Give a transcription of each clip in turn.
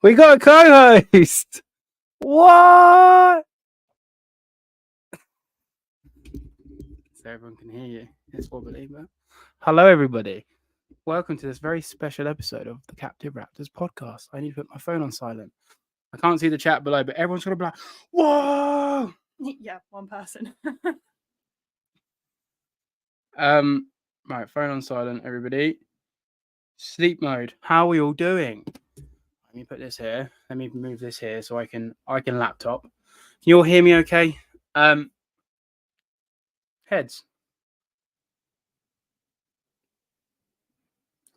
We got a co-host. What? So everyone can hear you. It's wobbly, but hello, everybody. Welcome to this very special episode of the Captive Raptors podcast. I need to put my phone on silent. I can't see the chat below, but everyone's gonna be like, "Whoa!" Yeah, one person. Right, phone on silent, everybody. Sleep mode. How are we all doing? Let me put this here. Let me move this here so I can laptop. Can you all hear me okay? Heads.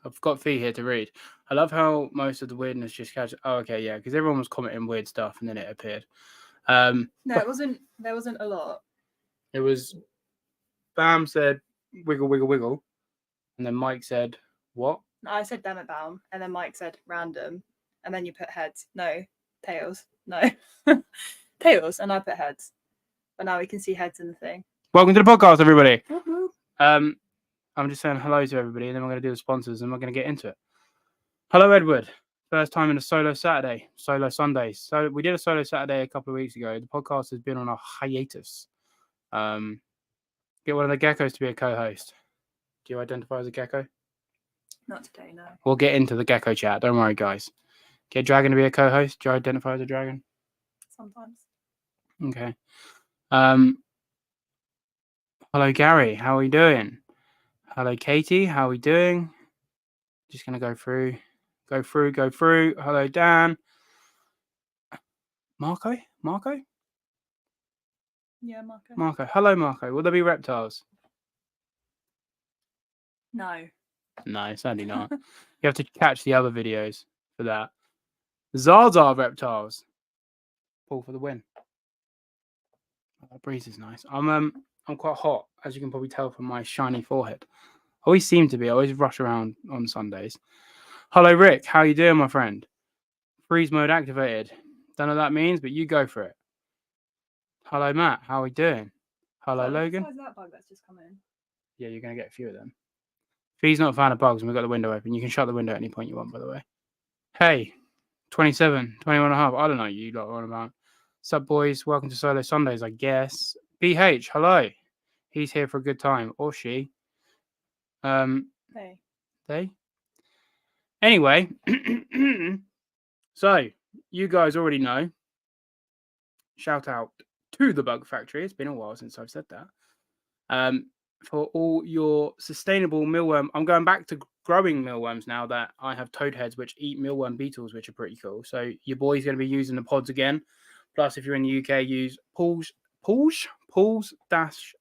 I've got Fee here to read. I love how most of the weirdness just catches. Oh, okay, yeah, because everyone was commenting weird stuff and then it appeared. No, it wasn't. There wasn't a lot. It was. Bam said wiggle, wiggle, wiggle, and then Mike said what? I said damn it, Baum, and then Mike said random, and then you put heads. No, tails. No, tails, and I put heads. But now we can see heads in the thing. Welcome to the podcast, everybody. Woo-hoo. I'm just saying hello to everybody, and then we're going to do the sponsors, and we're going to get into it. Hello, Edward. First time in a solo Saturday, solo Sundays. So we did a solo Saturday a couple of weeks ago. The podcast has been on a hiatus. Get one of the geckos to be a co-host. Do you identify as a gecko? Not today, no. We'll get into the gecko chat. Don't worry, guys. Get Dragon to be a co-host. Do you identify as a dragon? Sometimes. Okay. Hello, Gary. How are you doing? Hello, Katie. How are we doing? Just going to go through. Hello, Dan. Marco? Yeah, Marco. Hello, Marco. Will there be reptiles? No. No, sadly not. You have to catch the other videos for that. Zaza reptiles. Pull for the win. Oh, that breeze is nice. I'm quite hot, as you can probably tell from my shiny forehead. I always seem to be. I always rush around on Sundays. Hello, Rick. How you doing, my friend? Freeze mode activated. Don't know what that means, but you go for it. Hello, Matt. How are we doing? Hello, Logan. What size is that bug that's just come in? Yeah, you're going to get a few of them. Fee's not a fan of bugs, and we've got the window open. You can shut the window at any point you want, by the way. Hey, 27, 21 and a half. I don't know you lot are on about. Sup, boys? Welcome to Solo Sundays, I guess. BH, hello. He's here for a good time. Or she. They? Anyway. So, you guys already know. Shout out to the Bug Factory. It's been a while since I've said that. For all your sustainable mealworm. I'm going back to growing mealworms now that I have toad heads which eat mealworm beetles, which are pretty cool. So your boy's going to be using the pods again. Plus, if you're in the UK, use PAULS dash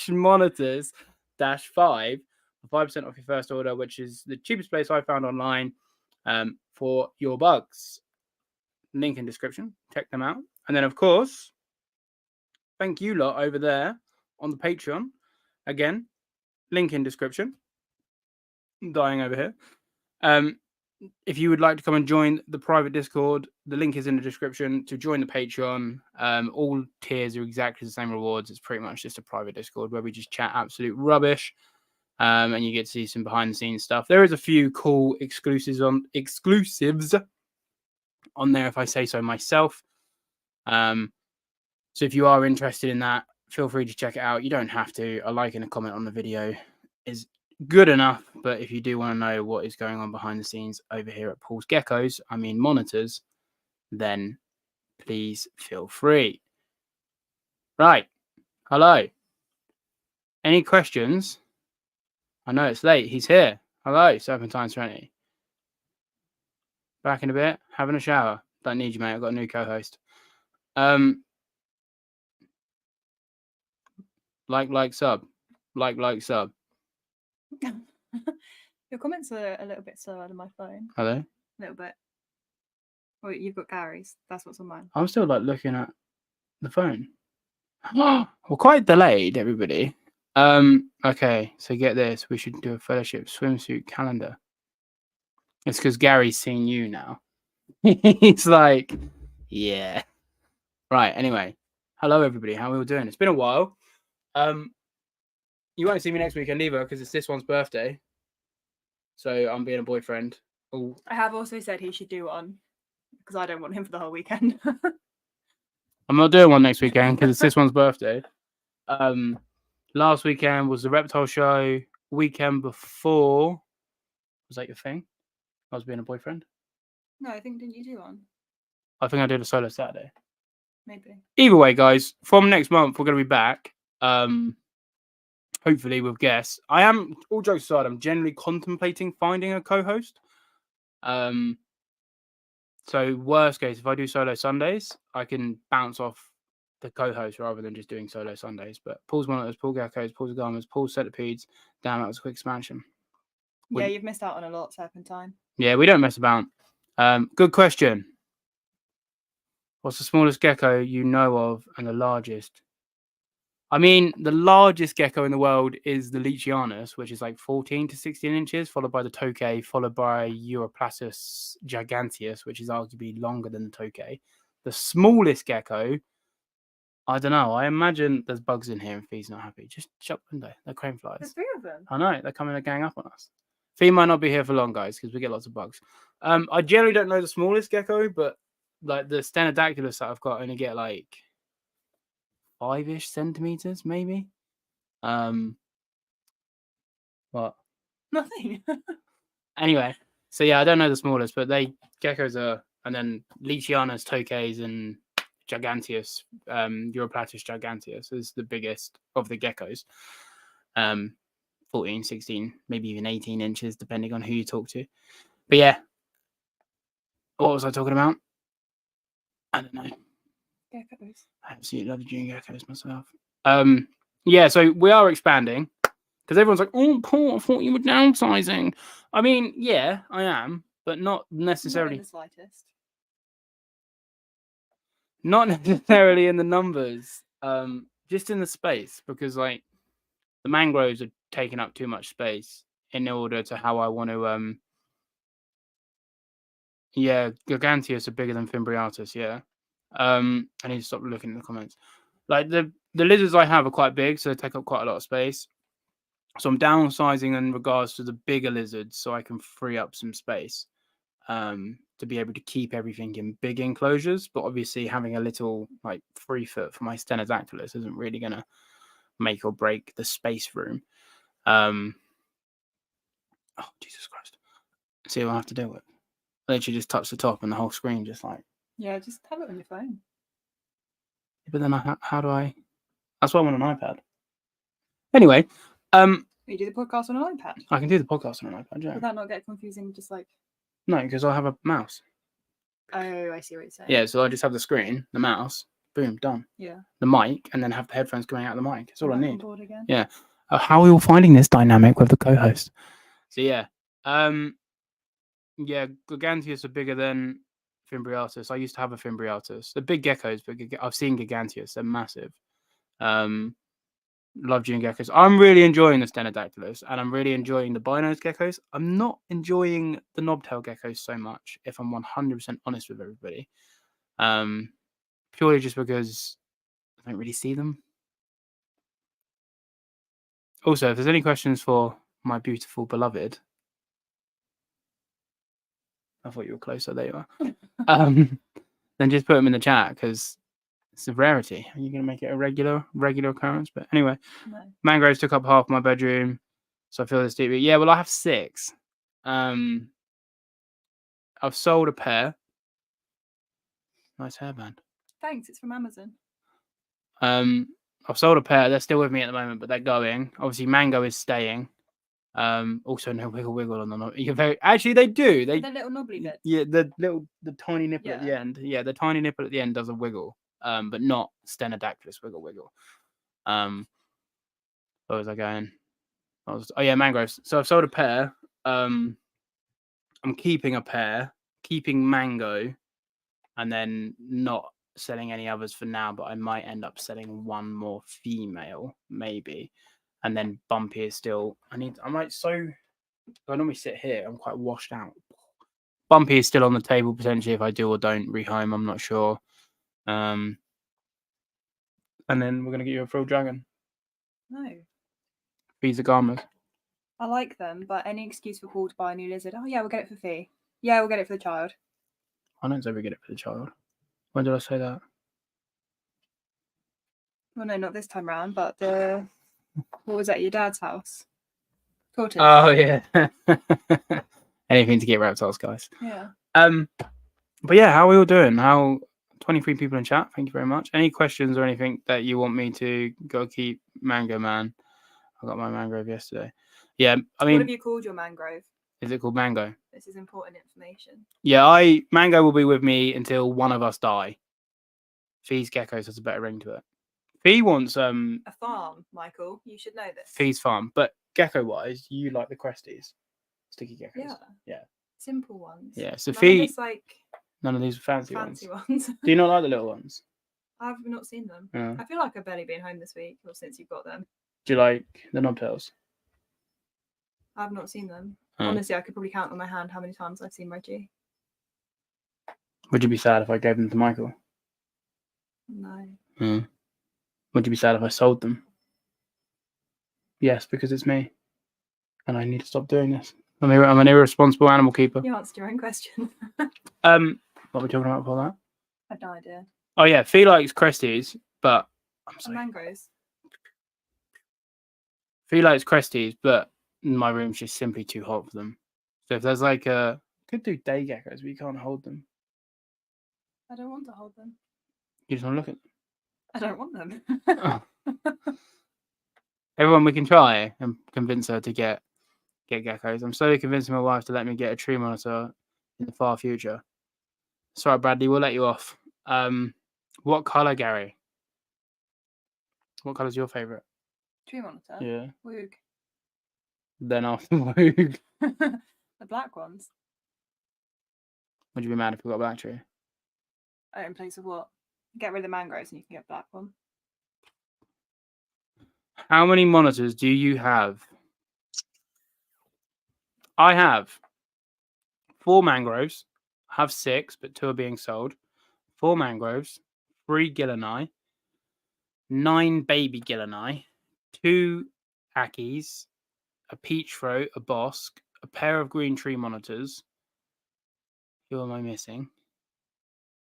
monitors -5 for 5% off your first order, which is the cheapest place I found online for your bugs. Link in description. Check them out. And then, of course, thank you lot over there on the Patreon. Again, link in description. I'm dying over here. If you would like to come and join the private Discord, the link is in the description to join the Patreon. All tiers are exactly the same rewards. It's pretty much just a private Discord where we just chat absolute rubbish. And you get to see some behind the scenes stuff. There is a few cool exclusives on there, if I say so myself. So if you are interested in that, feel free to check it out. You don't have to. A like and a comment on the video is good enough. But if you do want to know what is going on behind the scenes over here at Paul's Geckos, monitors, then please feel free. Right. Hello. Any questions? I know it's late. He's here. Hello, Serpentine Serenity. Back in a bit. Having a shower. Don't need you, mate. I've got a new co-host. Like, sub. Like, sub. Your comments are a little bit slower than my phone. Are they? A little bit. Well, you've got Gary's. That's what's on mine. I'm still looking at the phone. We're quite delayed, everybody. Okay, so get this. We should do a fellowship swimsuit calendar. It's because Gary's seen you now. He's like, yeah. Right, anyway. Hello, everybody. How are we all doing? It's been a while. You won't see me next weekend either because it's this one's birthday. So I'm being a boyfriend. Oh, I have also said he should do one because I don't want him for the whole weekend. I'm not doing one next weekend because it's this one's birthday. Last weekend was the reptile show. Weekend before, was that your thing? I was being a boyfriend. No, I think didn't you do one? I think I did a solo Saturday. Maybe. Either way, guys, from next month we're going to be back. Hopefully with guests. I am, all jokes aside, I'm generally contemplating finding a co-host. So worst case, if I do solo Sundays, I can bounce off the co-host rather than just doing solo Sundays. But Paul's monitors, Paul geckos, Paul's agamas, Paul's centipedes. Damn, that was a quick expansion. Yeah, you've missed out on a lot, Serpentine. Yeah, we don't mess about. Good question. What's the smallest gecko you know of and the largest? I mean, the largest gecko in the world is the Leachianus, which is like 14 to 16 inches, followed by the Tokay, followed by Europlatus giganteus, which is arguably longer than the Tokay. The smallest gecko, I don't know. I imagine there's bugs in here and Fee's not happy. Just shut the window. They're crane flies. There's 3 of them. I know. They're coming to gang up on us. Fee might not be here for long, guys, because we get lots of bugs. I generally don't know the smallest gecko, but like the Stenodactylus that I've got only get like 5-ish centimeters, maybe. What? Nothing. Anyway, so yeah, I don't know the smallest, but geckos are, and then Leachianus, Tokays, and Giganteus, Europlatus giganteus is the biggest of the geckos. 14, 16, maybe even 18 inches, depending on who you talk to. But yeah, what was I talking about? I don't know. Geckos. I absolutely love junior geckos myself. Yeah, so we are expanding because everyone's like, "Oh, Paul, I thought you were downsizing." I mean, yeah, I am, but not necessarily. Not in the slightest. Not necessarily in the numbers. Just in the space, because like the mangroves are taking up too much space in order to how I want to. Yeah, Giganteus are bigger than Fimbriatus. Yeah. I need to stop looking in the comments. Like the lizards I have are quite big, so they take up quite a lot of space. So I'm downsizing in regards to the bigger lizards, so I can free up some space to be able to keep everything in big enclosures. But obviously, having a little like 3 foot for my Stenodactylus isn't really gonna make or break the space room. Oh Jesus Christ! See what I have to deal with. Literally just touch the top and the whole screen just like. Yeah, just have it on your phone. But then how do I? That's why I want an iPad. Anyway, You do the podcast on an iPad. I can do the podcast on an iPad. Yeah. Would that not get confusing? Just like. No, because I have a mouse. Oh, I see what you're saying. Yeah, so I just have the screen, the mouse, boom, done. Yeah. The mic, and then have the headphones going out of the mic. That's all I need. On board again. Yeah. How are we all finding this dynamic with the co-host? So yeah, yeah, Giganteus are bigger than Fimbriatus. I used to have a Fimbriatus. They're big geckos, but I've seen Giganteus. They're massive. Love junior geckos. I'm really enjoying the Stenodactylus, and I'm really enjoying the binose geckos. I'm not enjoying the knobtail geckos so much, if I'm 100% honest with everybody. Purely just because I don't really see them. Also, if there's any questions for my beautiful beloved, I thought you were closer. There you are. Then just put them in the chat because it's a rarity. Are you going to make it a regular occurrence? But anyway, No. mangroves took up half my bedroom, so I feel this deeply. Yeah, well, I have 6. I've sold a pair. Nice hairband. Thanks. It's from Amazon. I've sold a pair. They're still with me at the moment, but they're going. Obviously, Mango is staying. Also no wiggle on them. You're very actually they do. They the little knobbly bits. Yeah, the tiny nipple at the end. Yeah, the tiny nipple at the end does a wiggle. But not Stenodactylus wiggle. Where was I going? Oh yeah, mangroves. So I've sold a pair. I'm keeping a pair, keeping Mango, and then not selling any others for now, but I might end up selling one more female, maybe. And then Bumpy is still. I normally sit here. I'm quite washed out. Bumpy is still on the table potentially if I do or don't rehome. I'm not sure. And then we're gonna get you a frilled dragon. No. These are Gamas. I like them, but any excuse for Paul to buy a new lizard. Oh yeah, we'll get it for Fee. Yeah, we'll get it for the child. I don't say we get it for the child. When did I say that? Well, no, not this time round, but what was that, at your dad's house? Tortoise. Oh yeah. Anything to get reptiles, guys. Yeah. But yeah, how are we all doing? How 23 people in chat? Thank you very much. Any questions or anything that you want me to go keep Mango Man? I got my mangrove yesterday. Yeah, I mean, What have you called your mangrove? is it called Mango? This is important information. Yeah, Mango will be with me until one of us die. Fee's Geckos has a better ring to it. Fee wants A farm, Michael. You should know this. Fee's farm, but gecko wise, you like the Cresties, sticky geckos. Yeah. Yeah. Simple ones. Yeah. So None Fee, of this, like none of these fancy fancy ones. ones. Do you not like the little ones? I've not seen them. Yeah. I feel like I've barely been home this week or since you've got them. Do you like the knobtails? I've not seen them. Oh. Honestly, I could probably count on my hand how many times I've seen Reggie. Would you be sad if I gave them to Michael? No. Would you be sad if I sold them? Yes, because it's me, and I need to stop doing this. I'm an irresponsible animal keeper. You answered your own question. What are we talking about before that? I have no idea. Oh yeah, Fee likes Cresties, but I'm sorry. Mangoes. Fee likes Cresties, but my room's just simply too hot for them. So if there's like could do day geckos, but you can't hold them. I don't want to hold them. You just want to look at them. I don't want them. Oh. Everyone, we can try and convince her to get geckos. I'm slowly convincing my wife to let me get a tree monitor in the far future. Sorry, Bradley, we'll let you off. What colour, Gary? What colour's your favourite? Tree monitor? Yeah. Woog. Then after Woog. The black ones. Would you be mad if we got a black tree? Oh, in place of what? Get rid of the mangroves and you can get a black one. How many monitors do you have? I have 4 mangroves. I have 6, but 2 are being sold. 4 mangroves, 3 Gillanai, 9 baby Gillanai, 2 Ackies, a peach throat, a bosque, a pair of green tree monitors. Who am I missing?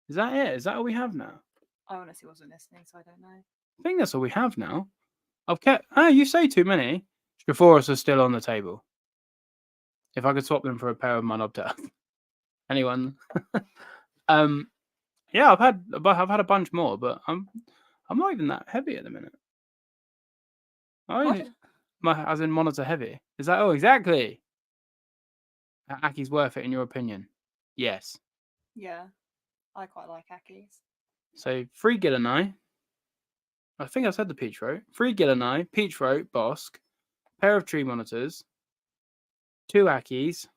Is that it? Is that all we have now? I honestly wasn't listening, so I don't know. I think that's all we have now. I've kept. Oh, you say too many. Straforus are still on the table. If I could swap them for a pair of my knobtail. Anyone? Yeah, I've had a bunch more, but I'm not even that heavy at the minute. As in monitor heavy. Is that exactly? Aki's worth it in your opinion? Yes. Yeah, I quite like Aki's. So 3 Gillanai. I think I said the peach throat. 3 Gillanai, peach throat, bosque, pair of tree monitors, 2 Akis,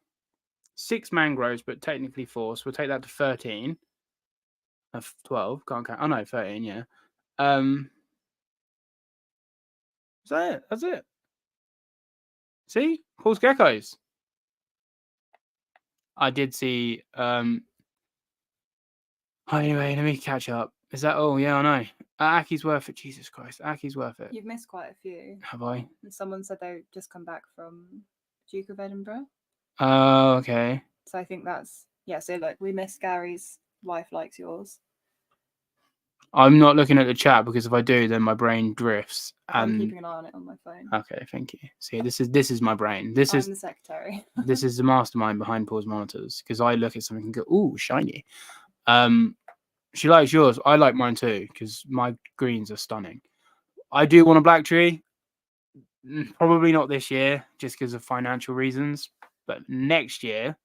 6 mangroves, but technically 4, so we'll take that to 13. 12, can't count. Oh no, 13, yeah. Is that it? That's it. See? Paul's Geckos. I did see anyway, let me catch up. Is that all? Yeah, I know. Aki's worth it. Jesus Christ. Aki's worth it. You've missed quite a few. Have I? And someone said they just come back from Duke of Edinburgh. Oh, okay. So I think that's so look, we missed Gary's, wife likes yours. I'm not looking at the chat because if I do, then my brain drifts. I'm keeping an eye on it on my phone. Okay, thank you. See, this is my brain. I'm the secretary. This is the mastermind behind Paul's monitors because I look at something and go, "Ooh, shiny." She likes yours. I like mine too because my greens are stunning. I do want a black tree. Probably not this year, just because of financial reasons. But next year,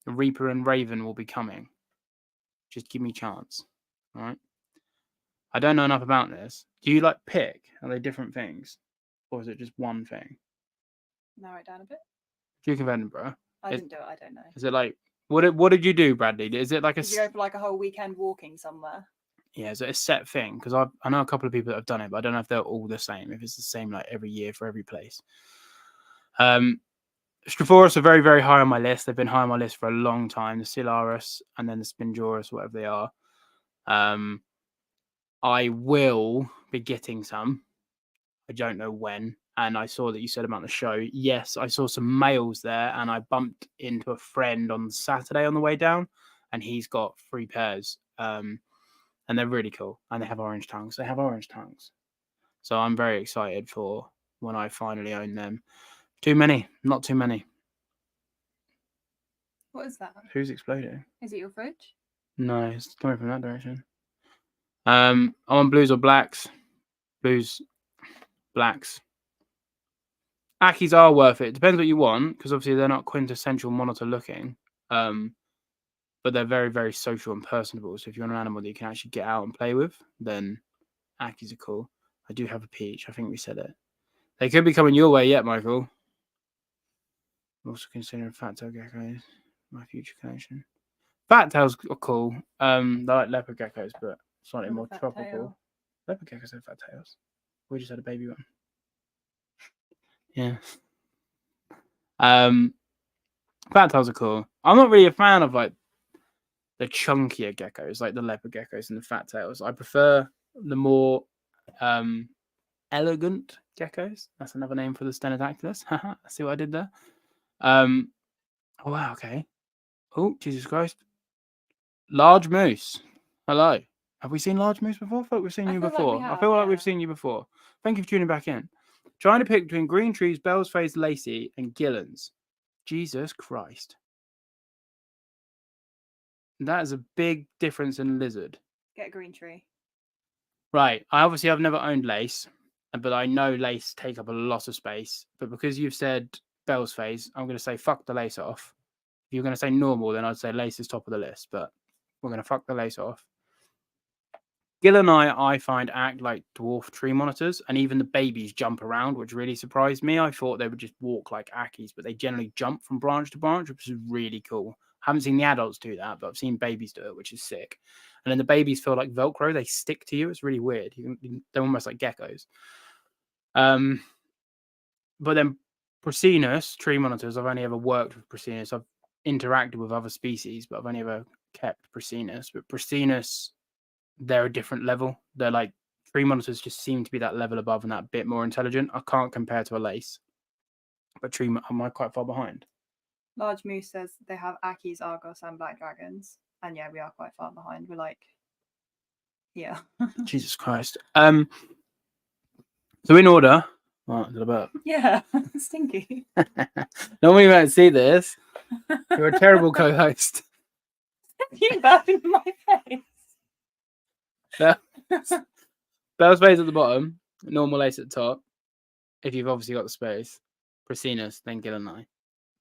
the Reaper and Raven will be coming. Just give me a chance, all right? I don't know enough about this. Do you like pick? Are they different things? Or is it just one thing? Narrow it down a bit. Duke of Edinburgh. I didn't do it, I don't know. Is it like what did you do, Bradley? Is it like Did you go for like a whole weekend walking somewhere? Yeah, is it a set thing? Because I know a couple of people that have done it, but I don't know if they're all the same, if it's the same like every year for every place. Straforus are very, very high on my list. They've been high on my list for a long time. The Silarus and then the Spinjorus, whatever they are. I will be getting some. I don't know when. And I saw that you said about the show. Yes, I saw some males there, and I bumped into a friend on Saturday on the way down, and he's got 3 pairs. And they're really cool. And they have orange tongues. So I'm very excited for when I finally own them. Too many, not too many. What is that? Who's exploding? Is it your fridge? No, it's coming from that direction. I want blues or blacks. Blues, blacks. Akis are worth it. Depends what you want, because obviously they're not quintessential monitor looking. But they're very, very social and personable. So if you want an animal that you can actually get out and play with, then Akis are cool. I do have a peach. I think we said it. They could be coming your way yet, Michael. I'm also considering fat tail geckos. My future collection. Fat tails are cool. They're like leopard geckos, but slightly more tropical. Tail. Leopard geckos have fat tails. We just had a baby one. Yeah. Fat tails are cool. I'm not really a fan of like the chunkier geckos, like the leopard geckos and the fat tails. I prefer the more elegant geckos. That's another name for the Stenodactylus. See what I did there? Oh wow, okay. Oh, Jesus Christ. Large moose. Hello. Have we seen large moose before? I thought we've seen you before. I feel like we've seen you before. Thank you for tuning back in. Trying to pick between green trees, Bell's Face, Lacey, and Gillans. Jesus Christ. That is a big difference in lizard. Get a green tree. Right. I've never owned lace, but I know lace take up a lot of space. But because you've said Bell's Face, I'm going to say fuck the lace off. If you're going to say normal, then I'd say lace is top of the list. But we're going to fuck the lace off. Gil and I find, act like dwarf tree monitors, and even the babies jump around, which really surprised me. I thought they would just walk like Akis, but they generally jump from branch to branch, which is really cool. I haven't seen the adults do that, but I've seen babies do it, which is sick. And then the babies feel like Velcro. They stick to you. It's really weird. They're almost like geckos. But then Prasinus, tree monitors, I've only ever worked with Prasinus. I've interacted with other species, but I've only ever kept Prasinus. But Prasinus, they're a different level. They're like, tree monitors just seem to be that level above and that bit more intelligent. I can't compare to a lace. But am I quite far behind? Large Moose says they have Akis, Argos, and Black Dragons. And yeah, we are quite far behind. We're like, yeah. Jesus Christ. So in order. Oh, did I burp? Yeah, stinky. Normally you won't see this. You're a terrible co-host. You burping in my face. Bell's Face at the bottom, normal lace at the top. If you've obviously got the space. Prasinus, then Gil and I.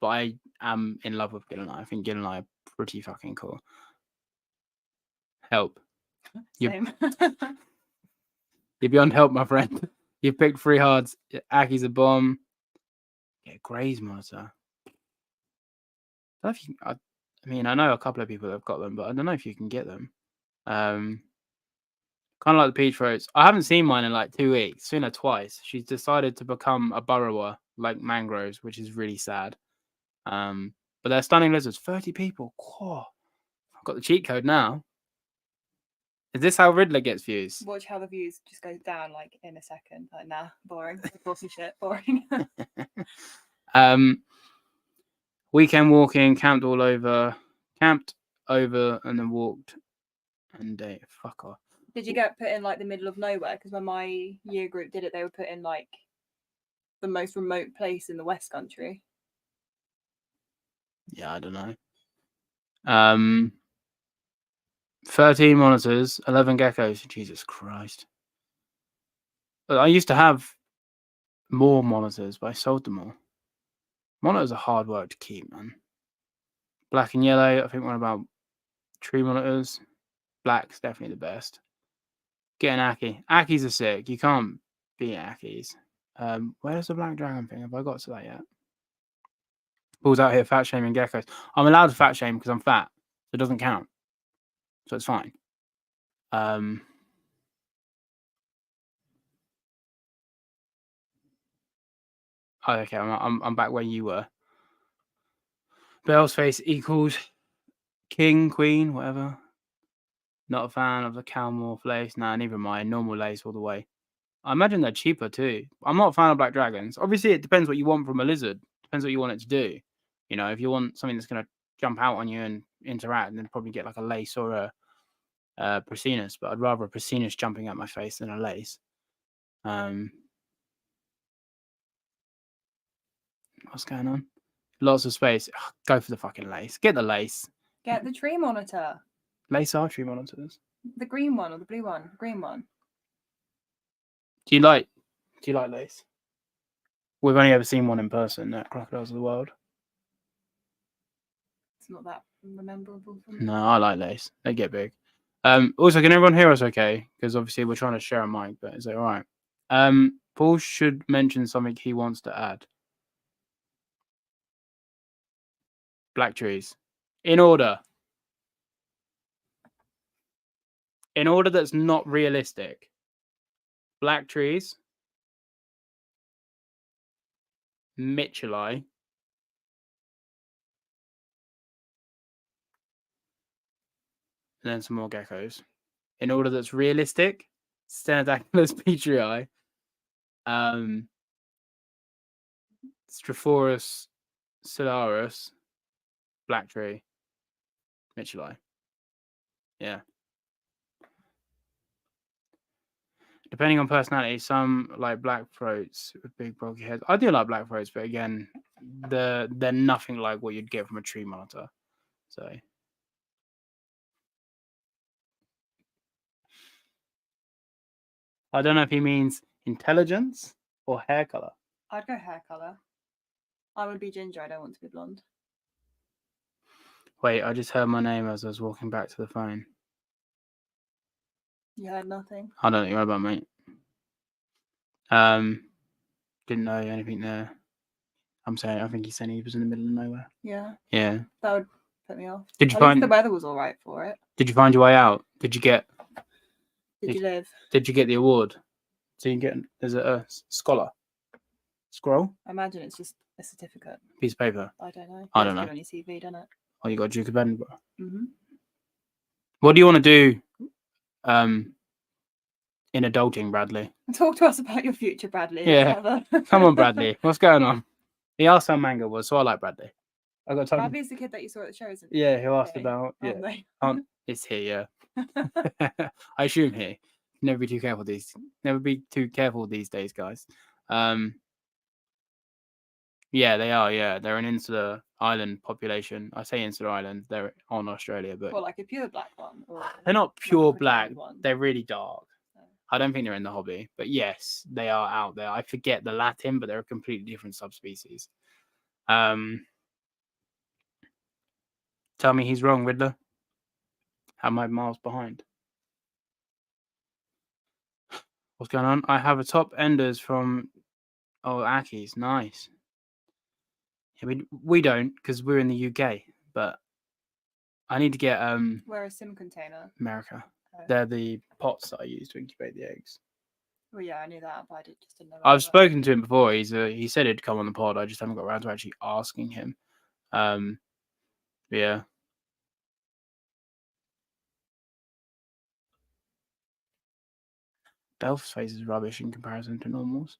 But I am in love with Gil and I. I think Gil and I are pretty fucking cool. Help. Same. You're beyond help, my friend. You've picked 3 hards. Aki's a bomb. Yeah, Grey's monitor. I mean, I know a couple of people that have got them, but I don't know if you can get them. Kind of like the peach throats. I haven't seen mine in like 2 weeks. Seen her twice. She's decided to become a burrower like mangroves, which is really sad. But they're stunning lizards. 30 people. Whoa. I've got the cheat code now. Is this how Riddler gets views? Watch how the views just go down like in a second. Like, nah, boring. Bossy shit, boring. Weekend walking, camped over, and then walked. And fuck off. Did you get put in like the middle of nowhere? Because when my year group did it, they were put in like the most remote place in the West Country. Yeah, I don't know. 13 monitors, 11 geckos. Jesus Christ. But I used to have more monitors, but I sold them all. Monitors are hard work to keep, man. Black and yellow, I think one about tree monitors. Black's definitely the best. Get an Aki. Akis are sick. You can't beat Akis. Where's the black dragon thing? Have I got to that yet? Paul's out here fat shaming geckos. I'm allowed to fat shame because I'm fat. So it doesn't count. So it's fine. Oh, okay, I'm back where you were. Bell's Face equals king, queen, whatever. Not a fan of the cow morph lace. Nah, neither am I. Normal lace all the way. I imagine they're cheaper too. I'm not a fan of black dragons. Obviously, it depends what you want from a lizard. Depends what you want it to do. You know, if you want something that's going to jump out on you and interact, then probably get like a lace or a Prasinus. But I'd rather a Prasinus jumping at my face than a lace. What's going on? Lots of space. Ugh, go for the fucking lace. Get the lace. Get the tree monitor. Lace are tree monitors. The green one or the blue one? Green one. Do you like lace? We've only ever seen one in person at Crocodiles of the World. It's not that memorable for me. No, I like lace. They get big. Also, can everyone hear us okay? Because obviously we're trying to share a mic, but is that all right? Paul should mention something he wants to add. Black trees. In order. In order that's not realistic. Black trees. Mitchellii. And then some more geckos. In order that's realistic. Stenodactylus petrii. Strophoros Solarus. Black tree. Mitchellii. Yeah. Depending on personality, some like black throats with big bulky heads. I do like black throats, but again, they're nothing like what you'd get from a tree monitor. So I don't know if he means intelligence or hair color. I'd go hair color. I would be ginger. I don't want to be blonde. Wait, I just heard my name as I was walking back to the phone. You heard nothing. I don't know about mate. Didn't know anything there. I'm saying I think he said he was in the middle of nowhere. Yeah. Yeah. That would put me off. Did you At least find the weather was all right for it? Did you find your way out? Did you get? Did you live? Did you get the award? So you get there's a scholar. Scroll? I imagine it's just a certificate. Piece of paper. I don't know. I don't know. On your CV, don't it? Oh, you got Duke of Edinburgh. Mm-hmm. What do you want to do in adulting, Bradley? Talk to us about your future, Bradley. Yeah. Come on, Bradley. What's going on? He asked how manga was, so I like Bradley. I got time. Bradley's the kid that you saw at the show, isn't he? Yeah, who asked Okay. about Aren't it's here, yeah. I assume here. Never be too careful these days, guys. Yeah, they are. Yeah, they're an insular island population. I say insular island. They're on Australia, but Well, like a pure black one. Or they're not like a pure pretend black. one? They're really dark. Oh. I don't think they're in the hobby, but yes, they are out there. I forget the Latin, but they're a completely different subspecies. Tell me he's wrong, Riddler. How am I miles behind? What's going on? I have a top enders from Aki's. Nice. Yeah, we don't because we're in the UK, but I need to get We're a sim container. America. Oh. They're the pots that I use to incubate the eggs. Well, yeah, I knew that, but I just didn't know. I've spoken to him before. He said he'd come on the pod. I just haven't got around to actually asking him. Yeah. Delph's face is rubbish in comparison to normals.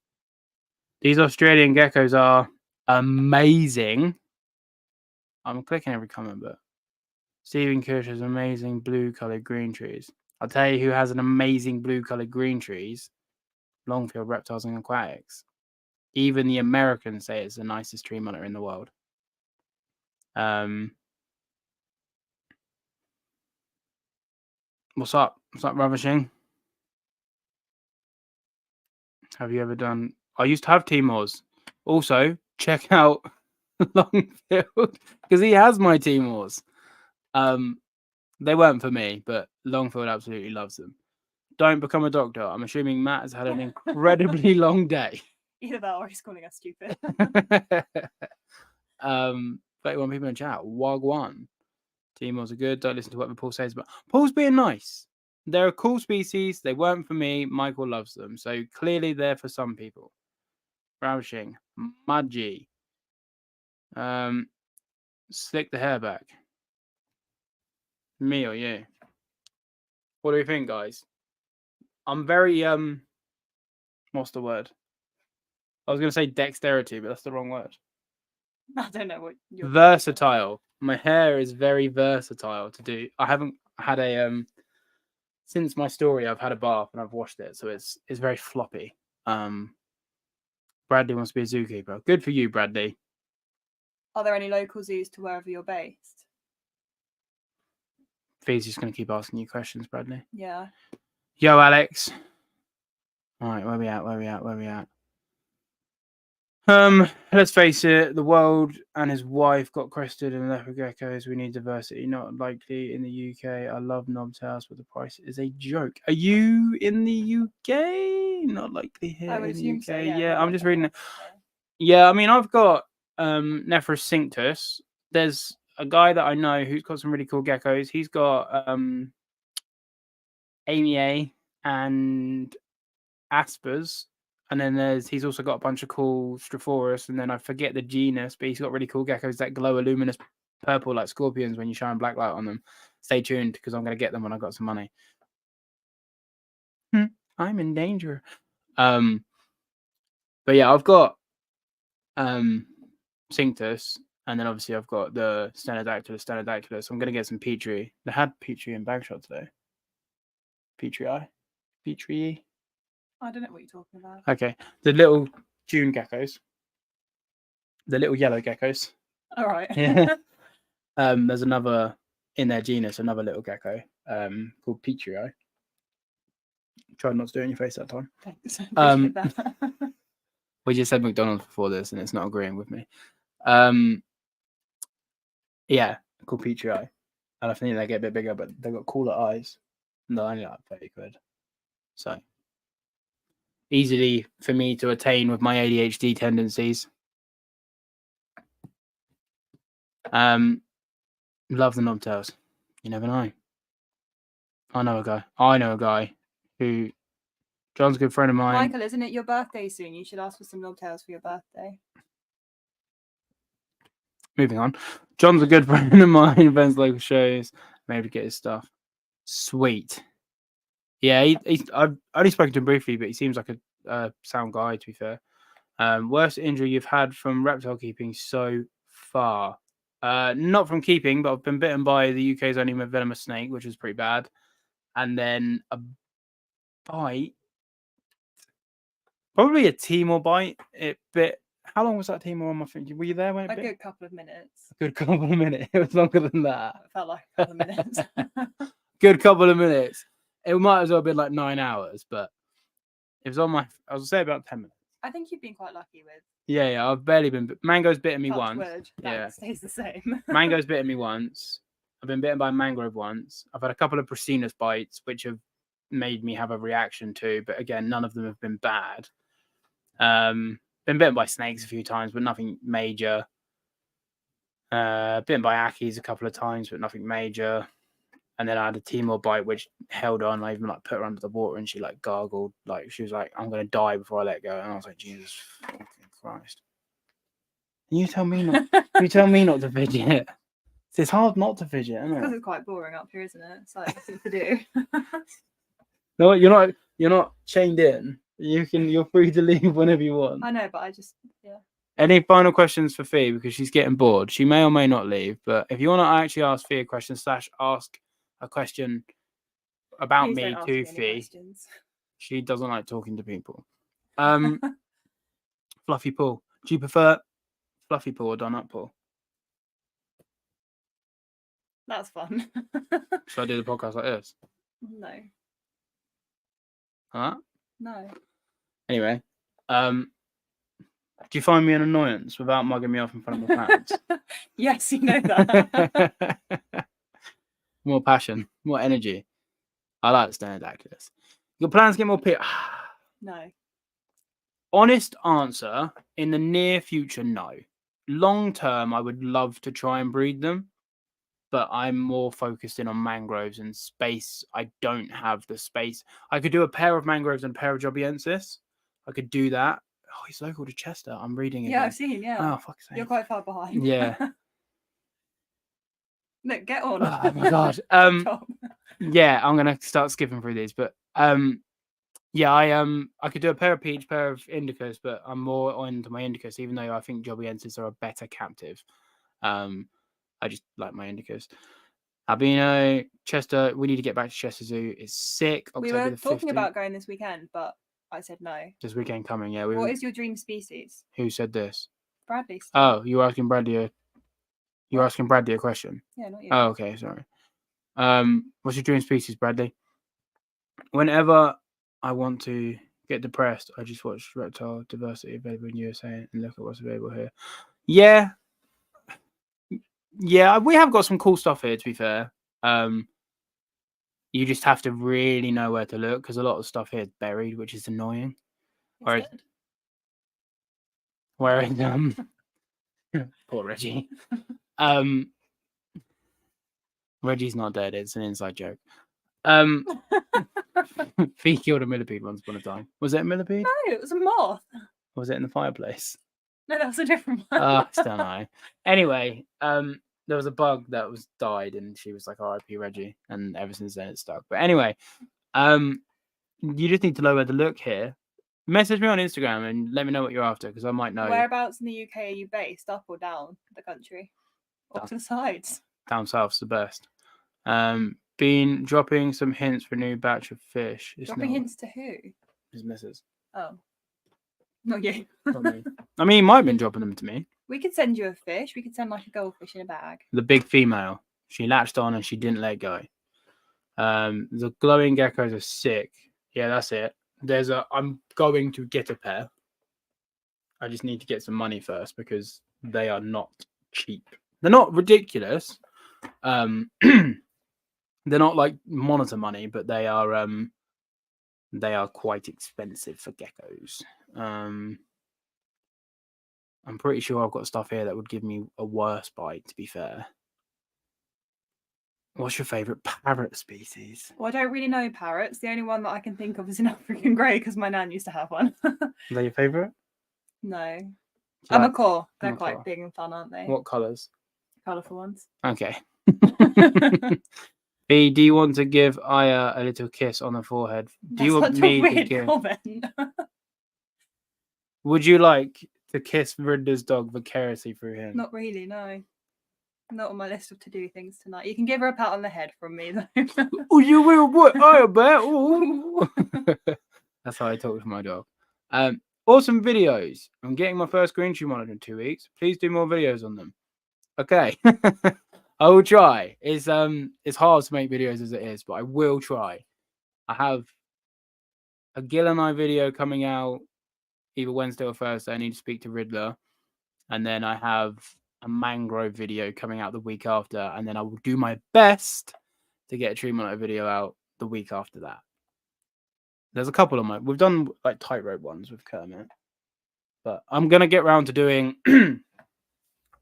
These Australian geckos are amazing. I'm clicking every comment, but Stephen Kirsch has amazing blue-coloured green trees. I'll tell you who has an amazing blue-coloured green trees. Longfield Reptiles and Aquatics. Even the Americans say it's the nicest tree monitor in the world. What's up? What's up, Ravishing? Have you ever done... I used to have Timors. Also, check out Longfield, because he has my Timors. They weren't for me, but Longfield absolutely loves them. Don't become a doctor. I'm assuming Matt has had an incredibly long day. Either that or he's calling us stupid. 31 people in chat. Wagwan. Timors are good. Don't listen to whatever Paul says, but Paul's being nice. They're a cool species. They weren't for me. Michael loves them. So clearly they're for some people. Ravishing. Mudgy. Slick the hair back. Me or you? What do we think, guys? I'm very What's the word? I was going to say dexterity, but that's the wrong word. I don't know what you're Versatile. My hair is very versatile to do. I haven't had a since my story. I've had a bath and I've washed it, so it's very floppy. Bradley wants to be a zookeeper. Good for you, Bradley. Are there any local zoos to wherever you're based? Fee's just going to keep asking you questions, Bradley. Yeah. Yo, Alex. All right, where we at? Let's face it, the world and his wife got crested in leopard geckos. We need diversity. Not likely in the UK. I love knobtails, but the price is a joke. Are you in the UK? Not likely here I would in the assume UK. so, Yeah, I'm just reading it. Okay. Yeah, I mean, I've got Nephros cinctus. There's a guy that I know who's got some really cool geckos. He's got Amy A and Aspers. And then he's also got a bunch of cool Strophoros, and then I forget the genus, but he's got really cool geckos that glow a luminous purple like scorpions when you shine black light on them. Stay tuned because I'm going to get them when I've got some money. I'm in danger. But yeah, I've got Cinctus, and then obviously I've got the Stenodactylus. So I'm going to get some Petrie. They had Petrie in Bagshot today. Petrie. I don't know what you're talking about. Okay, the little June geckos, the little yellow geckos. All right. Yeah. There's another in their genus, another little gecko called Petrie. Tried not to do it in your face that time. Thanks. Appreciate that. We just said McDonald's before this, and it's not agreeing with me. Yeah, called Petrie. And I think they get a bit bigger, but they've got cooler eyes. And they're only like 30 quid. So easily for me to attain with my ADHD tendencies. Love the knobtails. You never know. I know a guy who John's a good friend of mine. Michael, isn't it your birthday soon? You should ask for some knobtails for your birthday. Moving on. John's a good friend of mine. Events, local shows. Maybe to get his stuff. Sweet. Yeah, I've only spoken to him briefly, but he seems like a sound guy, to be fair. Worst injury you've had from reptile keeping so far? Not from keeping, but I've been bitten by the UK's only venomous snake, which was pretty bad. And then a bite. Probably a Timor bite. It bit. How long was that Timor on my finger? Were you there when it bit? A good couple of minutes. A good couple of minutes. It was longer than that. It felt like a couple of minutes. Good couple of minutes. It might as well have been like 9 hours, but it was on my. I was say about 10 minutes. I think you've been quite lucky with. Yeah. I've barely been. Mango's bitten me Touch once. wood, that stays the same. Mango's bitten me once. I've been bitten by a mangrove once. I've had a couple of Bracinus bites, which have made me have a reaction to, but again, none of them have been bad. Been bitten by snakes a few times, but nothing major. Bitten by Ackies a couple of times, but nothing major. And then I had a Timor bite, which held on. I even like put her under the water, and she like gargled, like she was like, "I'm gonna die before I let go." And I was like, "Jesus fucking Christ!" And you tell me not to fidget. It's hard not to fidget, isn't it? Because it's quite boring up here, isn't it? It's like nothing to do. No, you're not chained in. You're free to leave whenever you want. I know, but yeah. Any final questions for Fee, because she's getting bored? She may or may not leave, but if you want to actually ask Fee a question / ask a question about Please me don't to ask me any Fee, questions. she doesn't like talking to people. Fluffy Paul. Do you prefer Fluffy Paul or Donut Paul? That's fun. Should I do the podcast like this? No. Huh? No. Anyway, do you find me an annoyance without mugging me off in front of my fans? Yes, you know that. More passion, more energy. I like Stenodactylus. Your plans to get more people? No. Honest answer, in the near future, no. Long term, I would love to try and breed them, but I'm more focused in on mangroves and space. I don't have the space. I could do a pair of mangroves and a pair of Jobiensis. I could do that. Oh, he's local to Chester. I'm reading it. Yeah, I've seen. Yeah. Oh, fuck's sake. You're quite far behind. Yeah. Look, get on. Oh my god. Yeah, I'm gonna start skipping through these, but Yeah, I could do a pair of peach, pair of indicas, but I'm more on to my indicas, even though I think Jobiensis are a better captive. I just like my indicas. Albino, Chester, we need to get back to Chester Zoo. It's sick. We October were the talking 15th. about going this weekend, but I said no. This weekend coming, yeah. What is your dream species? Who said this? Bradley. Still. Oh, you were asking Bradley You're asking Bradley a question. Yeah, not you. Oh, okay, sorry. What's your dream species, Bradley? Whenever I want to get depressed, I just watch reptile diversity available in USA and look at what's available here. Yeah. Yeah, we have got some cool stuff here, to be fair. You just have to really know where to look because a lot of stuff here is buried, which is annoying. Whereas poor Reggie. Reggie's not dead, it's an inside joke. Fee killed a millipede once upon a time. Was it a millipede? No, it was a moth. Was it in the fireplace? No, that was a different one. I still know. Anyway, there was a bug that was died, and she was like, "R.I.P. Reggie," and ever since then it's stuck. But anyway, you just need to know where to look here. Message me on Instagram and let me know what you're after because I might know. Whereabouts in the UK are you based? Up or down the country? Or to the sides? Down south's the best. Been dropping some hints for a new batch of fish. Dropping hints to who? His missus. Oh. Not you. Not me. I mean, he might have been dropping them to me. We could send you a fish. We could send like a goldfish in a bag. The big female. She latched on and she didn't let go. The glowing geckos are sick. Yeah, that's it. I'm going to get a pair. I just need to get some money first because they are not cheap. They're not ridiculous. They're not like monitor money, but they are quite expensive for geckos. I'm pretty sure I've got stuff here that would give me a worse bite, to be fair. What's your favourite parrot species? Well, I don't really know parrots. The only one that I can think of is an African grey because my nan used to have one. Are they your favourite? No. A macaw. They're quite big and fun, aren't they? What colours? Colourful ones. Okay. B, do you want to give Aya a little kiss on the forehead? Do you want me to give? Comment. Would you like to kiss Rinda's dog vicariously through him? Not really, no. Not on my list of to-do things tonight. You can give her a pat on the head from me, though. Oh, you will what? I bet. Oh. That's how I talk to my dog. Awesome videos. I'm getting my first green tree monitor in 2 weeks. Please do more videos on them. Okay. I will try. It's hard to make videos as it is, but I will try. I have a Gil and I video coming out either Wednesday or Thursday. I need to speak to Riddler. And then I have a mangrove video coming out the week after. And then I will do my best to get a tree monitor video out the week after that. There's a couple of we've done like tightrope ones with Kermit. But I'm going to get round to doing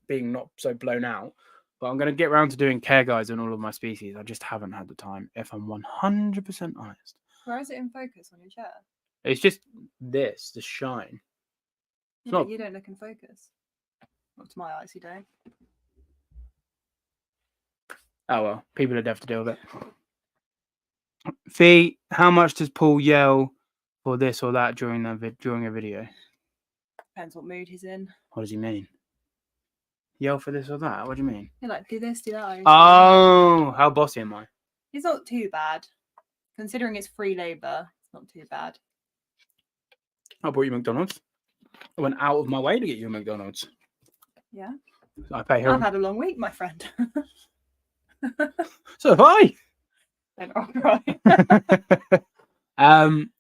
being not so blown out. But I'm going to get around to doing care guides on all of my species. I just haven't had the time, if I'm 100% honest. Where is it in focus on your chair? It's just this, the shine. You don't look in focus. Not to my eyes, you don't. Oh, well. People are deaf to deal with it. Fee, how much does Paul yell for this or that during a video? Depends what mood he's in. What does he mean? Yell for this or that? What do you mean? You're like, do this, do that. Oh, how bossy am I? It's not too bad. Considering it's free labour, it's not too bad. I bought you McDonald's. I went out of my way to get you a McDonald's. Yeah. I pay her. I've had a long week, my friend. So have I. Right.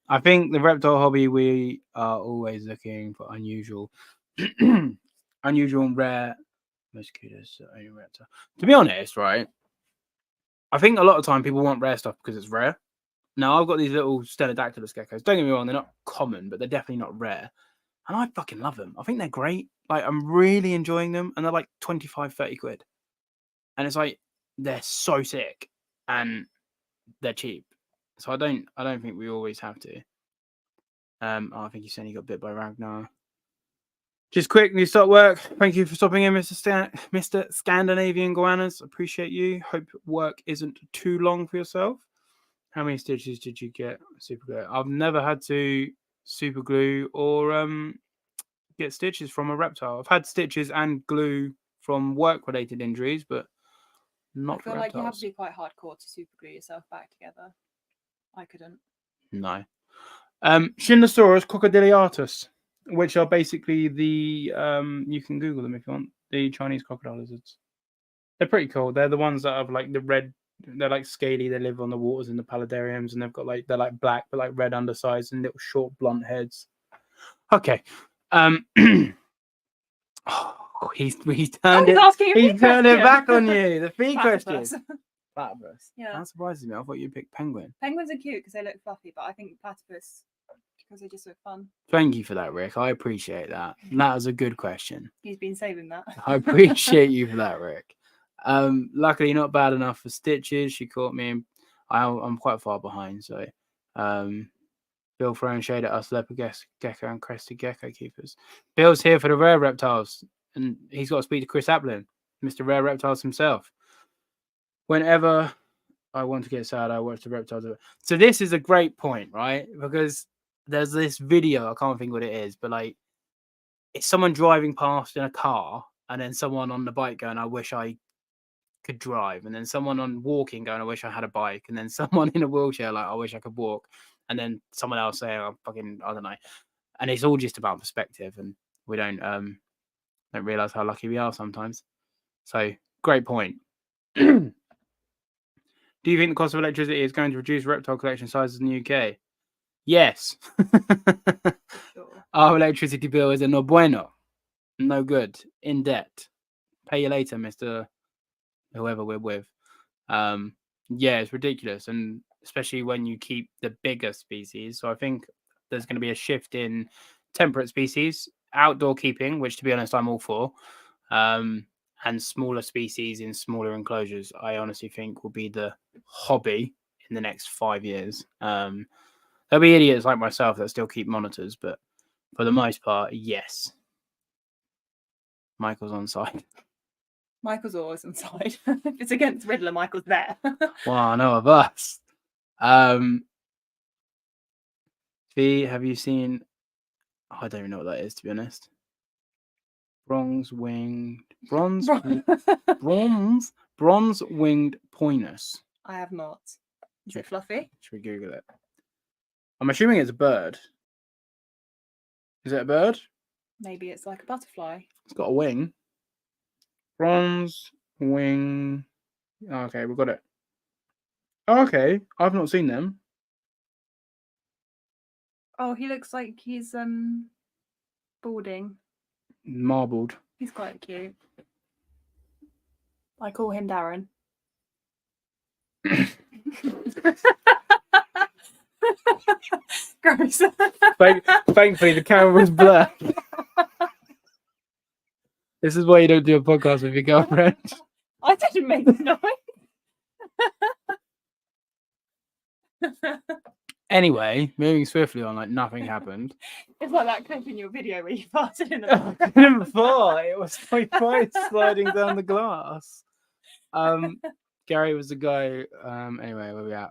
I think the reptile hobby, we are always looking for unusual and rare mosquitoes. Only reptile. To be honest, right? I think a lot of time people want rare stuff because it's rare. Now I've got these little Stenodactylus geckos. Don't get me wrong, they're not common, but they're definitely not rare. And I fucking love them. I think they're great. Like, I'm really enjoying them. And they're like 25, 30 quid. And it's like, they're so sick. And they're cheap. So I don't think we always have to. I think you said he got bit by Ragnar. Just quickly stop work. Thank you for stopping in, Mr. Scandinavian Goannas. Appreciate you. Hope work isn't too long for yourself. How many stitches did you get? Super glue. I've never had to super glue or get stitches from a reptile. I've had stitches and glue from work-related injuries, but not I feel for like you have reptiles. to be quite hardcore to super glue yourself back together. I couldn't. No. Shinnosaurus crocodiliatus, which are basically the you can Google them if you want, the Chinese crocodile lizards. They're pretty cool. They're the ones that have like the red. They're like scaly. They live on the waters in the paludariums, and they've got like they're like black but like red undersides and little short blunt heads. Okay. Oh, he's turned it. asking a He's fee turned it question. back on you. The fee question. Platypus. Platypus. Yeah. That surprises me. I thought you'd pick penguin. Penguins are cute because they look fluffy, but I think platypus because they just look fun. Thank you for that, Rick. I appreciate that. That was a good question. He's been saving that. I appreciate you for that, Rick. Luckily, not bad enough for stitches. She caught me. I'm quite far behind, so Bill throwing shade at us, leopard gecko and crested gecko keepers. Bill's here for the rare reptiles, and he's got to speak to Chris Applin, Mr. Rare Reptiles himself. Whenever I want to get sad, I watch the reptiles. So this is a great point, right? Because there's this video, I can't think what it is, but like it's someone driving past in a car, and then someone on the bike going, I wish I could drive, and then someone on walking going, I wish I had a bike, and then someone in a wheelchair like, I wish I could walk, and then someone else saying, I don't know. And it's all just about perspective, and we don't realize how lucky we are sometimes. So great point. Do you think the cost of electricity is going to reduce reptile collection sizes in the UK? Yes. Sure. Our electricity bill is a no bueno. No good. In debt. Pay you later, Mr. Whoever we're with. Yeah, it's ridiculous. And especially when you keep the bigger species. So I think there's going to be a shift in temperate species, outdoor keeping, which to be honest, I'm all for. And smaller species in smaller enclosures, I honestly think will be the hobby in the next 5 years. There'll be idiots like myself that still keep monitors, but for the most part, yes. Michael's on side. Michael's always on side. If it's against Riddler, Michael's there. Well, I know of us. V, have you seen? I don't even know what that is, to be honest. Bronze winged poinus. I have not. Is it fluffy? Should we Google it? I'm assuming it's a bird. Is it a bird? Maybe it's like a butterfly. It's got a wing. Bronze wing. Okay, we've got it. Okay, I've not seen them. Oh, he looks like he's balding. Marbled. He's quite cute. I call him Darren. Gross. Thankfully, the camera was blurred. This is why you don't do a podcast with your girlfriend. I didn't make the noise. Anyway, moving swiftly on, like nothing happened. It's like that clip in your video where you farted in the I didn't fart. It was my phone sliding down the glass. Gary was the guy. Anyway, where we at?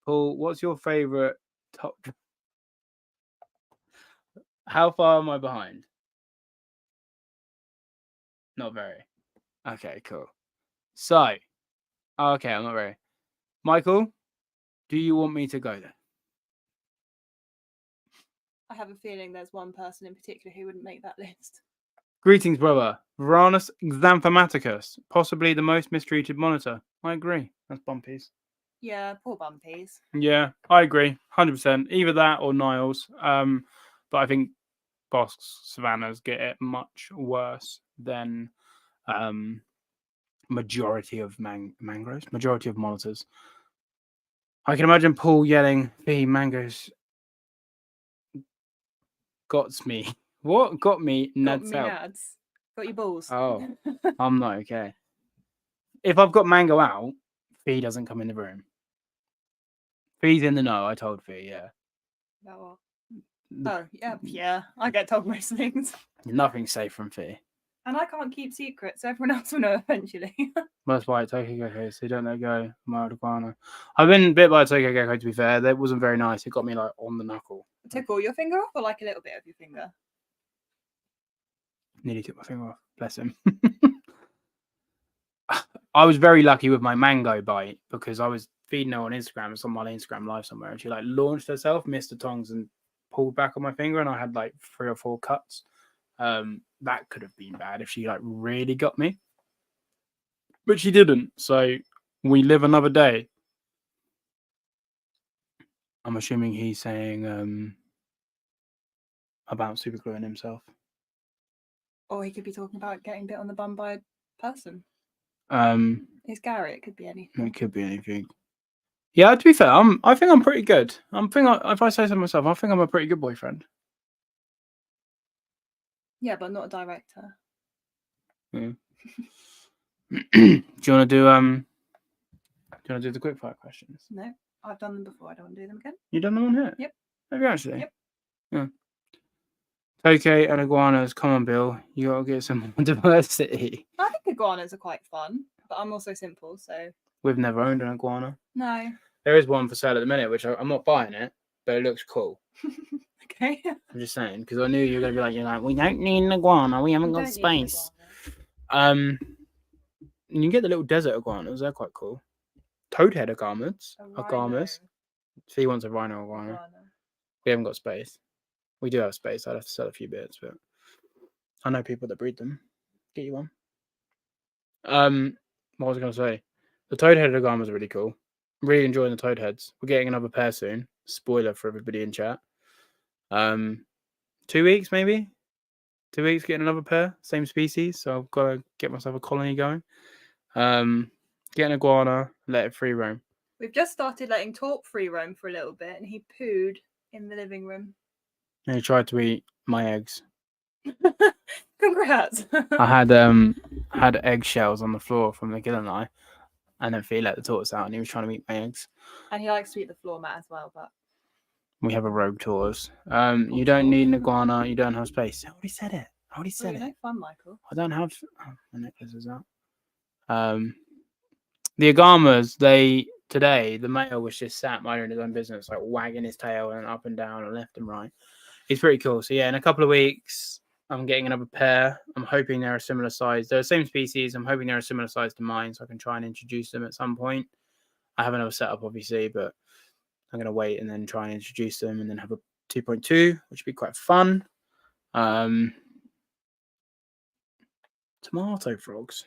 Paul, what's your favorite top? How far am I behind? Not very. Okay, cool. So, okay, I'm not very. Michael, do you want me to go there? I have a feeling there's one person in particular who wouldn't make that list. Greetings, brother. Varanus xanthematicus, possibly the most mistreated monitor. I agree. That's bumpies. Yeah, poor bumpies. Yeah, I agree. 100%. Either that or Niles. But I think Bosques Savannahs get it much worse than majority of mangroves, majority of monitors. I can imagine Paul yelling, "Hey, mangoes got me." What got me? Nad's out. Nads. Got your balls. Oh, I'm not okay. If I've got mango out, Fee doesn't come in the room. Fee's in the know. I told Fee, yeah. That what? Oh, yeah. I get told most things. Nothing's safe from Fee. And I can't keep secrets, so everyone else will know eventually. That's why it's Tokyo Gecko, so don't let go. Mild iguana. I've been bit by a Tokyo Gecko, to be fair. That wasn't very nice. It got me like on the knuckle. Took all your finger off, or like a little bit of your finger? Nearly took my finger off. Bless him. I was very lucky with my mango bite because I was feeding her on Instagram. It's on my Instagram live somewhere, and she like launched herself, missed the tongs, and pulled back on my finger, and I had like 3 or 4 cuts. That could have been bad if she like really got me, but she didn't. So we live another day. I'm assuming he's saying about supergluing himself. Or he could be talking about getting bit on the bum by a person. It's Gary. It could be anything. It could be anything. Yeah, to be fair, I think I'm pretty good. If I say so myself, I think I'm a pretty good boyfriend. Yeah, but not a director. Yeah. Do you want to do the quickfire questions? No, I've done them before. I don't want to do them again. You done them on here? Yep. Have you actually? Yep. Yeah. Tokay and iguanas, come on, Bill. You gotta get some more diversity. I think iguanas are quite fun, but I'm also simple, so. We've never owned an iguana. No. There is one for sale at the minute, which I'm not buying it, but it looks cool. Okay. I'm just saying, because I knew you were gonna be like, we don't need an iguana, we haven't got space. You can get the little desert iguanas, they're quite cool. Toadhead iguanas. If he wants a rhino iguana. We haven't got space. We do have space. I'd have to sell a few bits, but I know people that breed them. Get you one. What was I going to say? The toad-headed iguanas are really cool. Really enjoying the toadheads. We're getting another pair soon. Spoiler for everybody in chat. 2 weeks maybe. 2 weeks getting another pair, same species. So I've got to get myself a colony going. Get an iguana, let it free roam. We've just started letting Torp free roam for a little bit, and he pooed in the living room. And he tried to eat my eggs. Congrats. I had eggshells on the floor from the gill and I, and then Fee let the tortoise out, and he was trying to eat my eggs. And he likes to eat the floor mat as well, but we have a rogue tortoise. You don't need an iguana. You don't have space. I already said it. No fun, Michael. I don't have. Oh, my necklace is out. The iguanas, today the male was just sat minding his own business, like wagging his tail and up and down and left and right. He's pretty cool. So yeah, in a couple of weeks, I'm getting another pair. I'm hoping they're a similar size. They're the same species. I'm hoping they're a similar size to mine, so I can try and introduce them at some point. I have another setup, obviously, but I'm going to wait and then try and introduce them and then have a 2.2, which would be quite fun. Tomato frogs.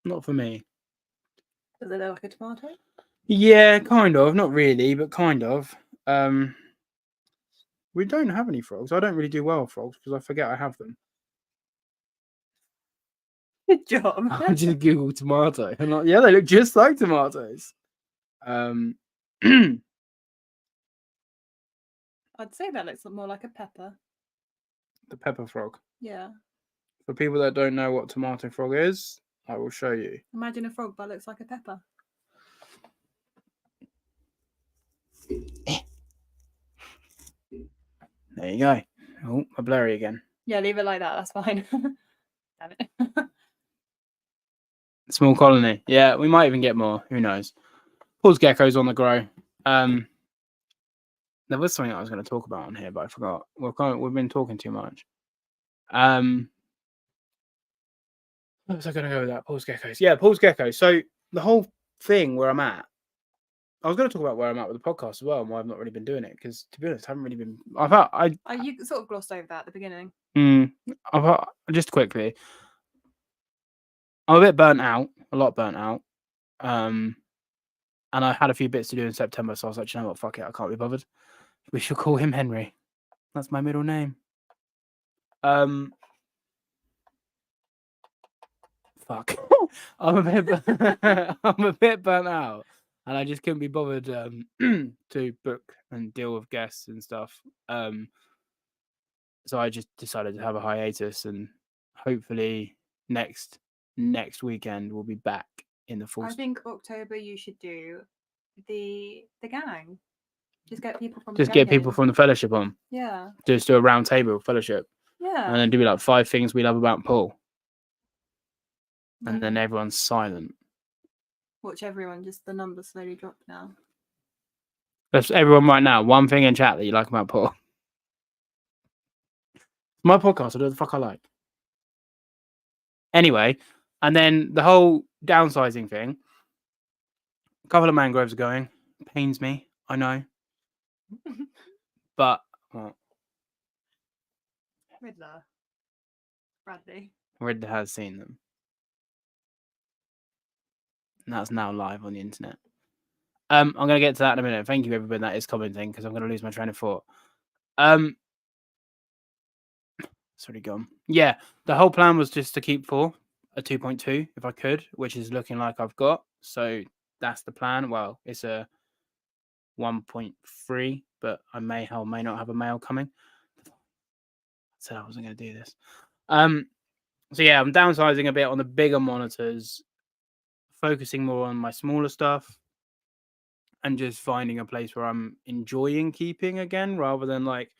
Not for me. Does it look like a tomato? Yeah, kind of. Not really, but kind of. We don't have any frogs. I don't really do well with frogs because I forget I have them. Good job. I just Googled tomato. And like, yeah, they look just like tomatoes. I'd say that looks more like a pepper. The pepper frog. Yeah. For people that don't know what tomato frog is, I will show you. Imagine a frog that looks like a pepper. There you go. Oh, a blurry again. Yeah, leave it like that. That's fine. Damn it. Small colony. Yeah, we might even get more. Who knows? Paul's geckos on the grow. There was something I was going to talk about on here, but I forgot. We've been talking too much. Where was I going to go with that? Paul's geckos. Yeah, Paul's geckos. So the whole thing where I'm at, I was going to talk about where I'm at with the podcast as well and why I've not really been doing it because, to be honest, I haven't really been. You sort of glossed over that at the beginning. Just quickly, I'm a bit burnt out, a lot burnt out, and I had a few bits to do in September, so I was like, you know what, fuck it, I can't be bothered. We should call him Henry. That's my middle name. Fuck. I'm a bit burnt out. And I just couldn't be bothered to book and deal with guests and stuff. So I just decided to have a hiatus, and hopefully next weekend we'll be back in the full. I think October you should do the gang. Just get people from. From the fellowship on. Yeah. Just do a round table fellowship. Yeah. And then do like 5 things we love about Paul. and then everyone's silent. Watch everyone, just the numbers slowly drop now. That's everyone right now. One thing in chat that you like about Paul. My podcast, I do what the fuck I like. Anyway, and then the whole downsizing thing. A couple of mangroves are going. Pains me, I know. But well, Riddler. Bradley. Riddler has seen them. And that's now live on the internet. I'm gonna get to that in a minute. Thank you everybody that is commenting, because I'm gonna lose my train of thought. It's already gone. Yeah, the whole plan was just to keep 4 a 2.2 if I could, which is looking like I've got. So that's the plan. Well, it's a 1.3, but I may or may not have a mail coming. I said I wasn't going to do this. So yeah, I'm downsizing a bit on the bigger monitors, focusing more on my smaller stuff, and just finding a place where I'm enjoying keeping again, rather than like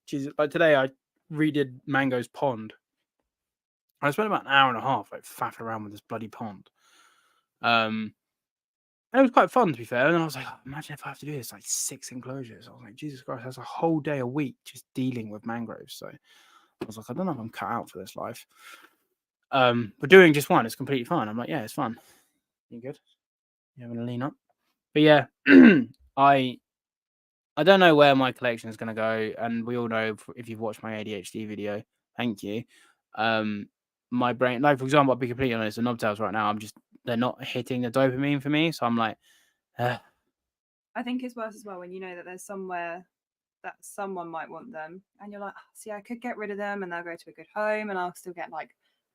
today I redid Mango's pond. I spent about an hour and a half like faffing around with this bloody pond. And it was quite fun, to be fair. And I was like, oh, imagine if I have to do this like 6 enclosures. I was like, Jesus Christ, that's a whole day a week just dealing with mangroves. So I was like, I don't know if I'm cut out for this life. But doing just one is completely fine. I'm like, yeah, it's fun. You good? You having a lean up? But yeah, I don't know where my collection is going to go. And we all know, if you've watched my ADHD video, thank you. My brain, like, for example, I'll be completely honest, the knobtails right now, they're not hitting the dopamine for me. So I'm like, I think it's worse as well when you know that there's somewhere that someone might want them, and you're like, oh, see, I could get rid of them and they'll go to a good home and I'll still get like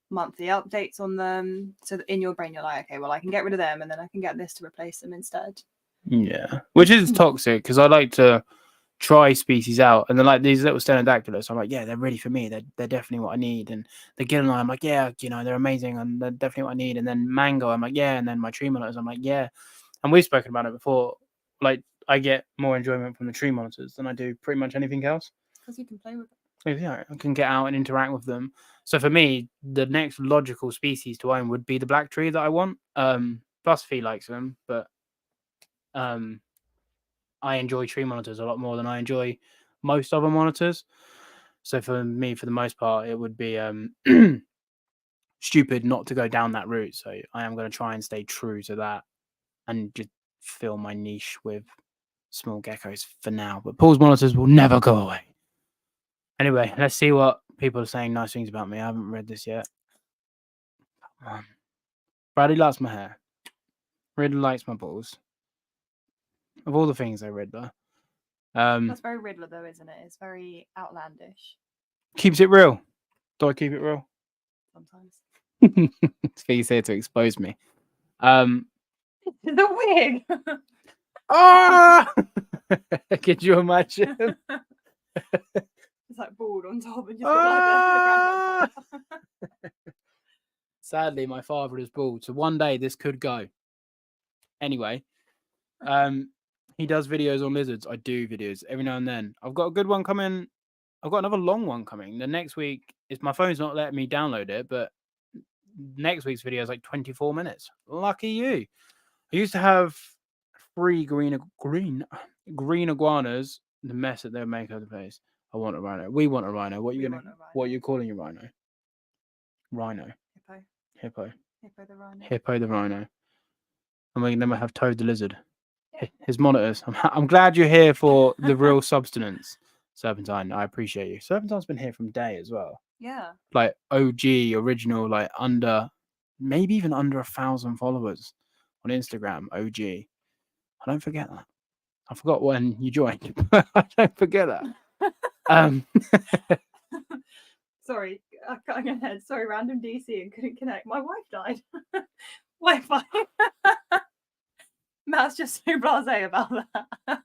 monthly updates on them. So that in your brain, you're like, okay, well, I can get rid of them and then I can get this to replace them instead. Yeah, which is toxic, because I like to try species out, and then like these little Stenodactylus, I'm like, yeah, they're ready for me. They're definitely what I need. And the Gillenai, I'm like, yeah, they're amazing and they're definitely what I need. And then Mango, I'm like, yeah. And then my tree monitors, I'm like, yeah. And we've spoken about it before. Like, I get more enjoyment from the tree monitors than I do pretty much anything else. Because you can play with them. Yeah, I can get out and interact with them. So for me, the next logical species to own would be the black tree that I want. Plus Fee likes them, but I enjoy tree monitors a lot more than I enjoy most other monitors. So for me, for the most part, it would be stupid not to go down that route. So I am going to try and stay true to that and just fill my niche with small geckos for now. But Paul's monitors will never go away. Anyway, let's see what people are saying nice things about me. I haven't read this yet. Come on. Bradley likes my hair. Riddler likes my balls. Of all the things I read there. That's very Riddler though, isn't it? It's very outlandish. Keeps it real. Do I keep it real? Sometimes. It's what you say to expose me. The wig. Ah! Could you imagine? It's like bald on top and just got like the granddad. Sadly, my father is bald, so one day this could go. Anyway, he does videos on lizards. I do videos every now and then. I've got a good one coming. I've got another long one coming. The next week is, my phone's not letting me download it, but next week's video is like 24 minutes. Lucky you. I used to have 3 green iguanas. The mess that they make of the place. I want a rhino. We want a rhino. What are you calling your rhino? Rhino. Hippo. Hippo the rhino. Hippo the rhino. And then we have Toad the lizard. His monitors. I'm glad you're here for the real substance, Serpentine. I appreciate you. Serpentine's been here from day as well. Yeah. Like OG, original, like maybe even under 1,000 followers on Instagram. OG. I don't forget that. I forgot when you joined, but I don't forget that. Sorry, I got ahead. Sorry, random DC and couldn't connect. My wife died. Wi-Fi. Matt's just so blasé about that.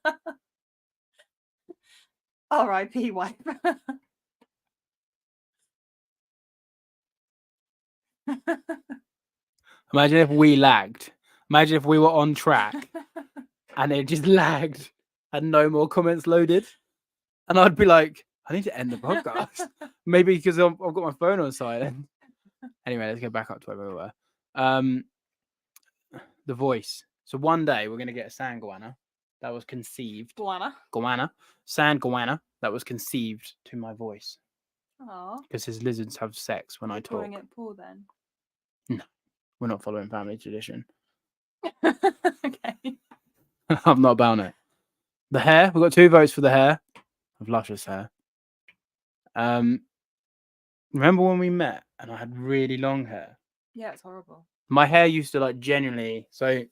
R.I.P. wife. Imagine if we lagged. Imagine if we were on track and it just lagged and no more comments loaded. And I'd be like, I need to end the podcast. Maybe because I've got my phone on silent. Anyway, let's get back up to where we were. The voice. So one day we're gonna get a sand goanna that was conceived. Sand goanna that was conceived to my voice. Aww. Because his lizards have sex when I talk. Calling it Paul then. No, we're not following family tradition. Okay. I'm not about it. The hair. We've got 2 votes for the hair. Of luscious hair. Remember when we met and I had really long hair? Yeah, it's horrible. My hair used to like genuinely. So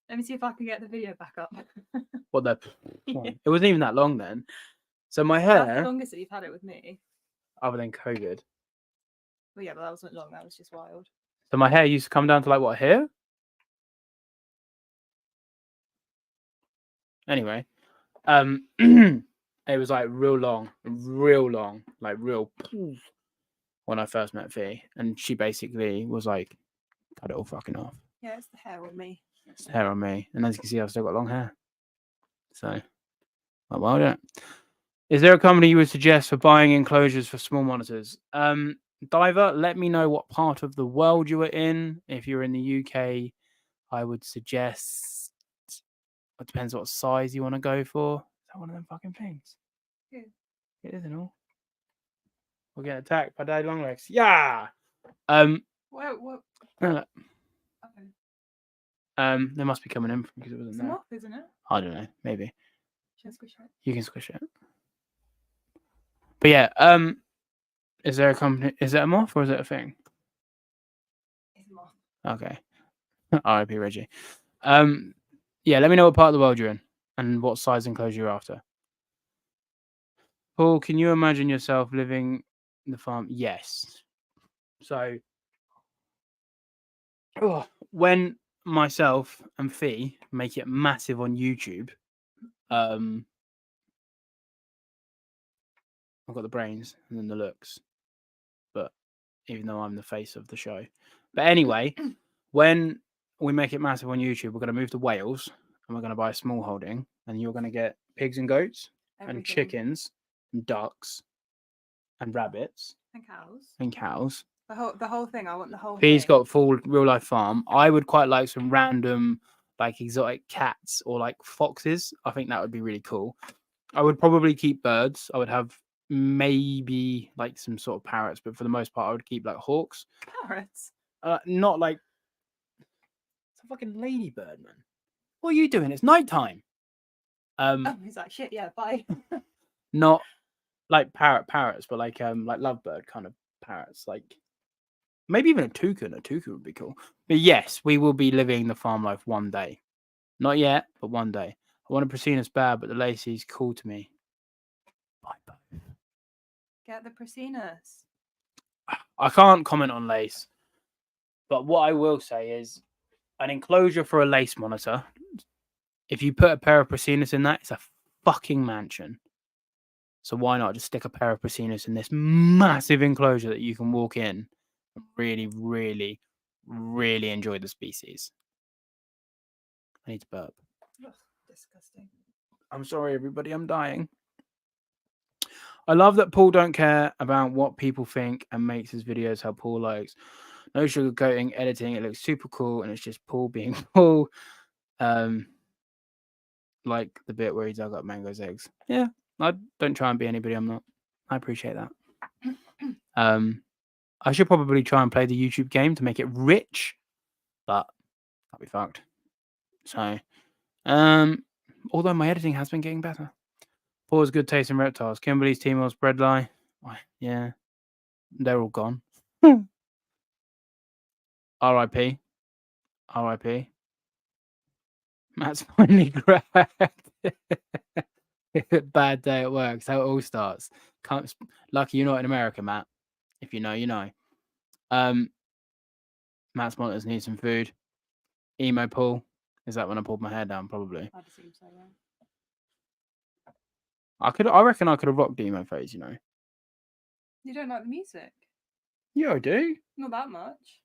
Let me see if I can get the video back up. what the? Yeah. It wasn't even that long then. So my That's the hair, longest that you've had it with me. other than COVID. Well, yeah, but that wasn't long. That was just wild. So my hair used to come down to like what here? Anyway, it was like real long, like real. When I first met Fee, and she basically was like, "Cut it all fucking off." Yeah, it's the hair on me. It's hair on me, and as you can see, I've still got long hair. So, like, well done. Is there a company you would suggest for buying enclosures for small monitors? Diver, let me know what part of the world you are in. If you're in the UK, I would suggest. It depends what size you want to go for. Is that one of them fucking things? Yeah. It isn't all. We're getting attacked by Daddy Longlegs. Yeah. What? Okay. Okay. They must be coming in because it wasn't It's there. moth, isn't it? I don't know. Maybe Should I squish it? you can squish it. But yeah. Is there a company? Is it a moth or is it a thing? It's a moth. Okay. R.I.P. Reggie. Yeah. Let me know what part of the world you're in and what size enclosure you're after. Paul, can you imagine yourself living in the farm? Yes. So, when myself and Fee make it massive on YouTube, I've got the brains and then the looks, but even though I'm the face of the show. But anyway, when we make it massive on YouTube, we're going to move to Wales and we're going to buy a small holding, and you're going to get pigs and goats Everything. and chickens and ducks and rabbits And cows. and cows. The whole thing. I want the whole He's thing. got full real life farm. I would quite like some random like exotic cats or like foxes. I think that would be really cool. I would probably keep birds. I would have maybe like some sort of parrots, but for the most part, I would keep like hawks. Parrots. Not like it's a fucking ladybird, man. What are you doing? It's nighttime. Oh, he's like shit. Yeah, bye. Not like parrots, but like lovebird kind of parrots, like. Maybe even a toucan. A toucan would be cool. But yes, we will be living the farm life one day. Not yet, but one day. I want a Prasinus bad, but the Lacey's cool to me. Bye both. Get the Prasinus. I can't comment on lace, but what I will say is an enclosure for a lace monitor. If you put a pair of Prasinus in that, it's a fucking mansion. So why not just stick a pair of Prasinus in this massive enclosure that you can walk in? Really, really, really enjoy the species. I need to burp. Ugh, disgusting. I'm sorry, everybody. I'm dying. I love that Paul don't care about what people think and makes his videos how Paul likes. No sugarcoating, editing. It looks super cool, and it's just Paul being Paul. Like the bit where he dug up Mango's eggs. Yeah, I don't try and be anybody I'm not. I appreciate that. I should probably try and play the YouTube game to make it rich, but I'll be fucked. So, although my editing has been getting better. Paul's good taste in reptiles. Kimberly's T-Mills bread lie. Yeah, they're all gone. R.I.P. R.I.P. Matt's finally cracked. Bad day at work. That's how it all starts. Lucky you're not in America, Matt. If you know, you know. Matt's monitors need some food. Emo Paul. Is that when I pulled my hair down? Probably. I'd assume so, yeah. I reckon I could have rocked emo phase, you know. You don't like the music? Yeah, I do. Not that much.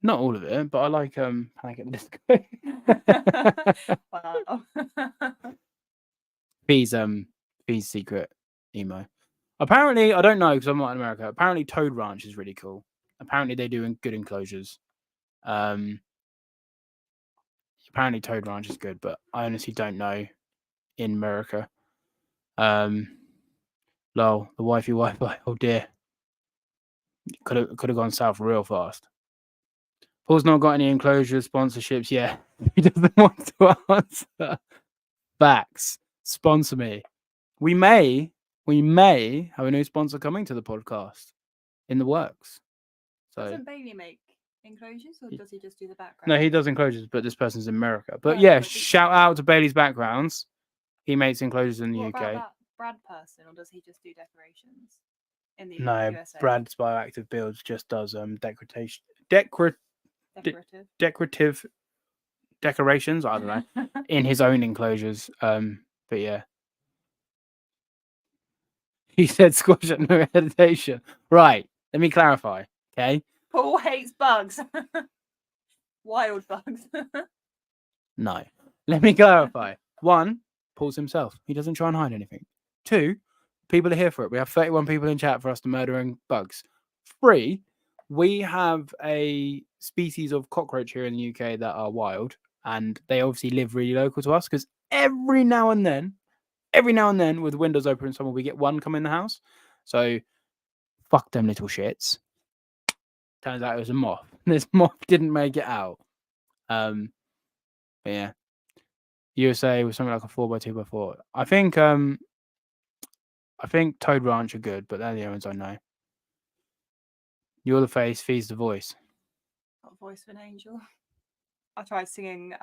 Not all of it, but I like Panic at the Disco. Wow. Fee's secret emo. Apparently, I don't know because I'm not in America. Apparently, Toad Ranch is really cool. Apparently, they do good enclosures. Apparently Toad Ranch is good, but I honestly don't know in America. Lol, the wifey Wi-Fi. Oh dear, could have gone south real fast. Paul's not got any enclosures, sponsorships. Yeah, he doesn't want to answer. Facts. Sponsor me. We may have a new sponsor coming to the podcast in the works. So Doesn't Bailey make enclosures, or does he just do the background? no, he does enclosures, but this person's in America. But Oh, yeah, but this- shout out to Bailey's Backgrounds. He makes enclosures in the What UK. about that Brad person, or does he just do decorations in the No, USA? Brad's Bioactive Builds just does decorative decorations. I don't know in his own enclosures. But yeah, he said squash at no hesitation. Right. Let me clarify. Okay. Paul hates bugs. Wild bugs. No. Let me clarify. One, Paul's himself. He doesn't try and hide anything. Two, people are here for it. We have 31 people in chat for us to murdering bugs. Three, we have a species of cockroach here in the UK that are wild, and they obviously live really local to us because every now and then, with the windows open in summer, we get one come in the house. So, fuck them little shits. Turns out it was a moth. This moth didn't make it out. But yeah. USA was something like a 4x2x4. I think Toad Ranch are good, but they're the only ones I know. You're the face, Fee's the voice. Got a voice of an angel. I tried singing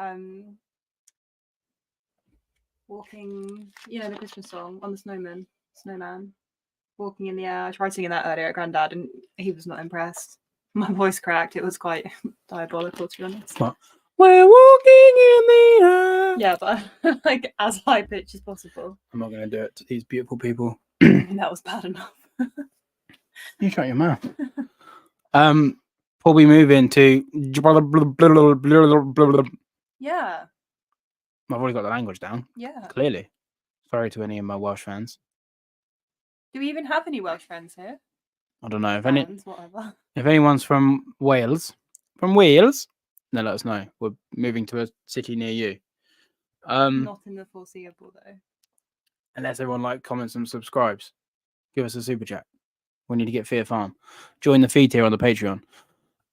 walking, the Christmas song on the snowman, walking in the air. I tried singing that earlier at Grandad, and he was not impressed. My voice cracked. It was quite diabolical, to be honest. What? We're walking in the air. Yeah, but like as high pitch as possible. I'm not going to do it to these beautiful people. That was bad enough. You shut your mouth. Before we move into Yeah. I've already got the language down. Yeah. Clearly. Sorry to any of my Welsh fans. Do we even have any Welsh friends here? I don't know Whatever. If anyone's from Wales, then let us know. We're moving to a city near you. Not in the foreseeable though. Unless everyone comments and subscribes. Give us a super chat. We need to get Fear Farm. Join the feed here on the Patreon.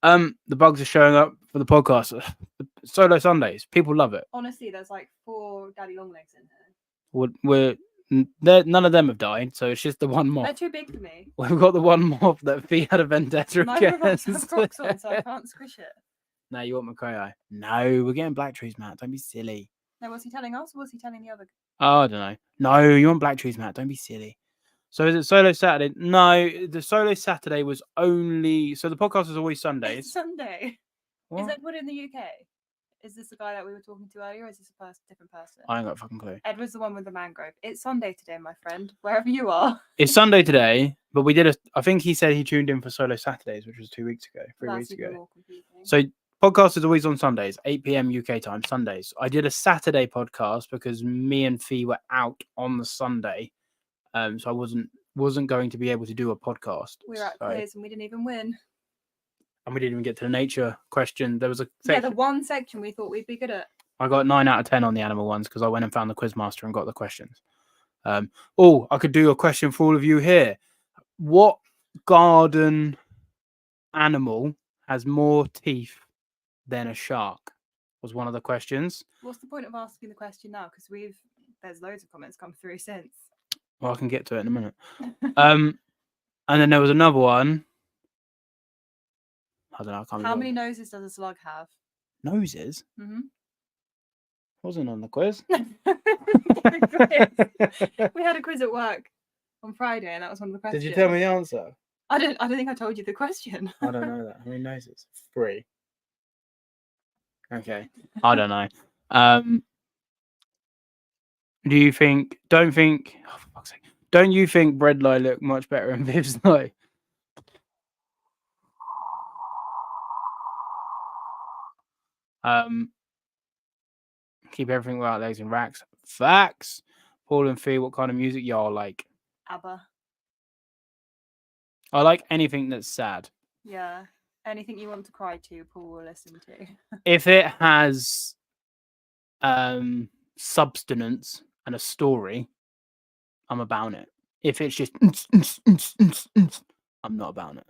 The bugs are showing up for the podcast. Solo Sundays. People love it. Honestly, there's 4 daddy long legs in We're here. none of them have died, so it's just the one moth. They're too big for me. We've got the one moth that Fee had a vendetta Neither of us against. have Crocs on, so I can't squish it. No, you want McCray? No, we're getting black trees, Matt. Don't be silly. No, was he telling us, or was he telling the other? Oh, I don't know. No, you want black trees, Matt. Don't be silly. So is it Solo Saturday? No, the Solo Saturday was only. So the podcast is always Sundays. It's Sunday. What? Is Edward in the UK? Is this the guy that we were talking to earlier, or is this a different person? I ain't got a fucking clue. Edward's the one with the mangrove. It's Sunday today, my friend. Wherever you are. It's Sunday today, but we did I think he said he tuned in for Solo Saturdays, which was 2 weeks ago, 3 That's weeks even ago. more confusing. So podcast is always on Sundays, 8 p.m. UK time, Sundays. I did a Saturday podcast because me and Fee were out on the Sunday, so I wasn't going to be able to do a podcast. We were at quiz and we didn't even win. And we didn't even get to the nature question. There was a section. Yeah, the one section we thought we'd be good at. I got 9 out of 10 on the animal ones because I went and found the quizmaster and got the questions. I could do a question for all of you here. What garden animal has more teeth than a shark? Was one of the questions. What's the point of asking the question now? Because there's loads of comments come through since. Well, I can get to it in a minute. And then there was another one. I don't know. I can't. How many noses does a slug have? Noses? Mm-hmm. Wasn't on the quiz. We had a quiz at work on Friday, and that was one of the questions. Did you tell me the answer? I don't think I told you the question. I don't know that. How many noses? 3. Okay. I don't know. Don't you think Bread Lie look much better in Viv's Lie? Keep everything without legs and racks. Facts. Paul and Fee, what kind of music y'all like? ABBA. I like anything that's sad. Yeah. Anything you want to cry to, Paul will listen to. If it has substance and a story, I'm about it. If it's just I'm not about it.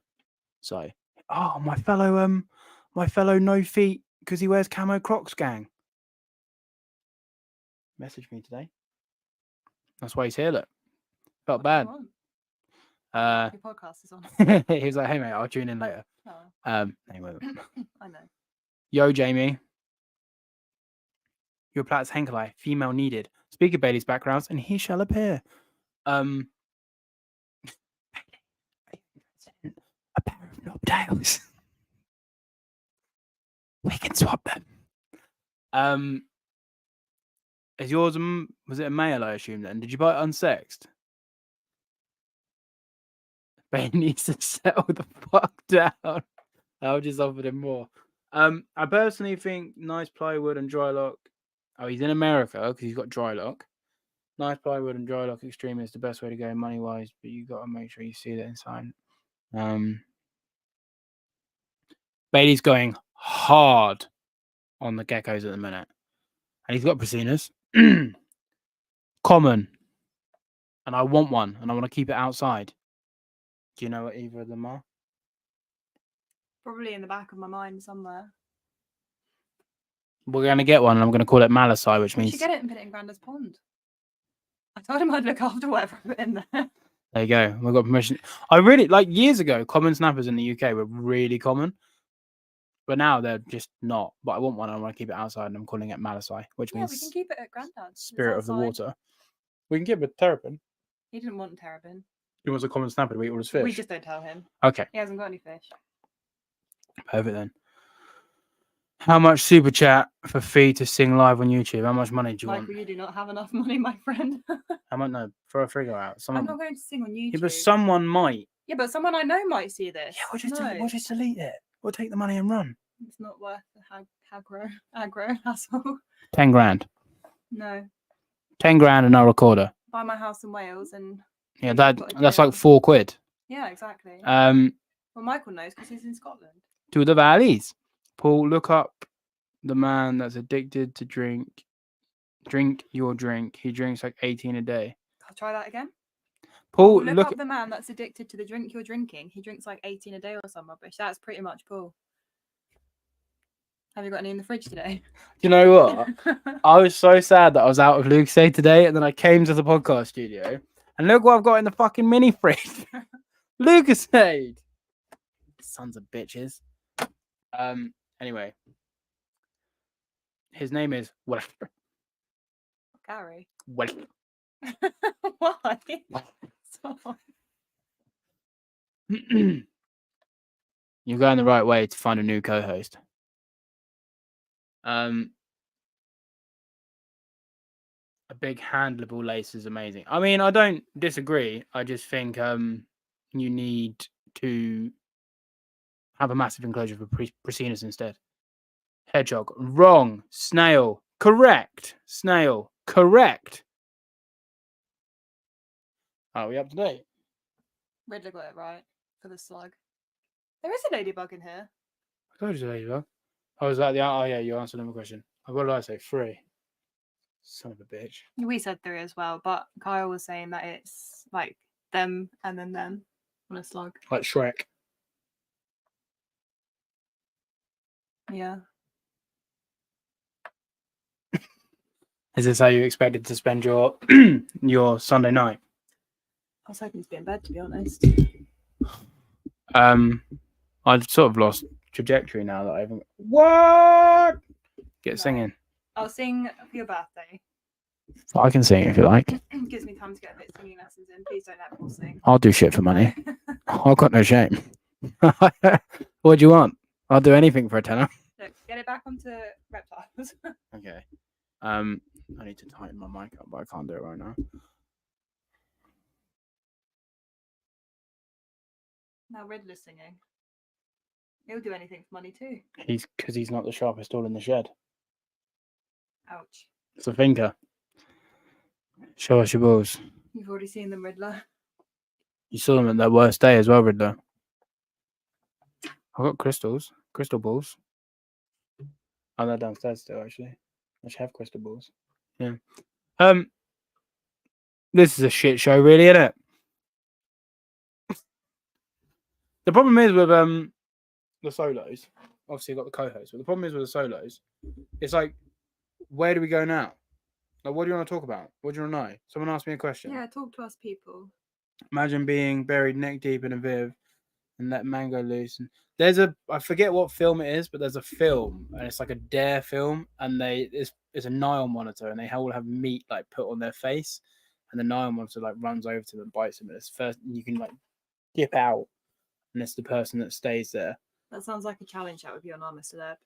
So, oh, my fellow no feet because he wears camo Crocs gang messaged me today. That's why he's here. Look, felt bad. Your podcast is on. He was like, "Hey mate, I'll tune in later." Oh. Anyway, I know. yo, Jamie, your Platts Henkelai, female needed. Speak of Bailey's backgrounds, and he shall appear. A pair of knobtails. We can swap them. Is yours? Was it a male? I assume. Then did you buy it unsexed? Bailey needs to settle the fuck down. I'll just offer him more. I personally think nice plywood and dry lock. Oh, he's in America because he's got dry lock. Nice plywood and dry lock extreme is the best way to go money wise, but you got to make sure you see that inside. Bailey's going hard on the geckos at the minute, and he's got Pracinas. Common, and I want one, and I want to keep it outside. Do you know what either of them are? Probably in the back of my mind somewhere. We're going to get one, and I'm going to call it Malasai, which We means... should get it and put it in Grandad's pond. I told him I'd look after whatever I put in there. There you go. We've got permission. I really, like years ago, common snappers in the UK were really common. But now they're just not. But I want one, and I want to keep it outside, and I'm calling it Malasai, which Yeah, means we can keep it at Grandad's. spirit of the water. We can keep it terrapin. He didn't want terrapin. He wants a common snapper to eat all his fish. We just don't tell him. Okay. He hasn't got any fish. Perfect then. How much super chat for fee to sing live on YouTube? How much money do you Michael, want? you do not have enough money, my friend. How much? No, throw a figure out. I'm not going to sing on YouTube. Yeah, but someone might. Yeah, but someone I know might see this. Yeah, we'll just delete it. We'll take the money and run. It's not worth the aggro hassle. 10 grand. No. 10 grand and no recorder. Buy my house in Wales and... Yeah, that's like £4. Yeah, exactly. Well, Michael knows because he's in Scotland. To the valleys. Paul, look up the man that's addicted to drink. Drink your drink. He drinks like 18 a day. I'll try that again. Paul, look up the man that's addicted to the drink you're drinking. He drinks like 18 a day or some rubbish. That's pretty much Paul. Have you got any in the fridge today? You know what? I was so sad that I was out of Lucasade today, and then I came to the podcast studio, and look what I've got in the fucking mini fridge. Lucasade. Sons of bitches. Anyway. His name is Gary. Why? You're going the right way to find a new co-host. A big handleable lace is amazing. I mean, I don't disagree. I just think you need to have a massive enclosure for Pracinas instead. Hedgehog, wrong. Snail, correct. Snail, correct. Are we up to date? Riddler got it right for the slug. There is a ladybug in here. I told you a ladybug. I was like, oh yeah, you answered my question. What did I say? 3. Son of a bitch. We said 3 as well, but Kyle was saying that it's like them and then them on a slug. Like Shrek. Yeah. Is this how you expected to spend your your Sunday night? I was hoping to be in bed, to be honest. I've sort of lost trajectory now that I haven't. What? Get singing. I'll sing for your birthday. I can sing if you like. Gives me time to get a bit of singing lessons in. Please don't let Paul sing. I'll do shit for money. I've got no shame. What do you want? I'll do anything for a tenner. Look, get it back onto reptiles. Okay. I need to tighten my mic up, but I can't do it right now. Now Riddler's singing. He'll do anything for money too. Because he's not the sharpest tool in the shed. Ouch. It's a thinker. Show us your balls. You've already seen them, Riddler. You saw them at their worst day as well, Riddler. I've got crystal balls. Oh, they're downstairs still, actually. I should have crystal balls. Yeah. This is a shit show, really, isn't it? The problem is with the solos. Obviously, you've got the co-host, but the problem is with the solos. It's like, where do we go now? Like, what do you want to talk about? What do you want to know? Someone asked me a question. Yeah, talk to us, people. Imagine being buried neck deep in a Viv and let Mango loose. And I forget what film it is, but there's a film, and it's like a dare film, and it's a Nile monitor, and they all have meat like put on their face, and the Nile monitor like runs over to them and bites them, and it's first you can like dip out, and it's the person that stays there. That sounds like a challenge that would be on our Mr. Leb.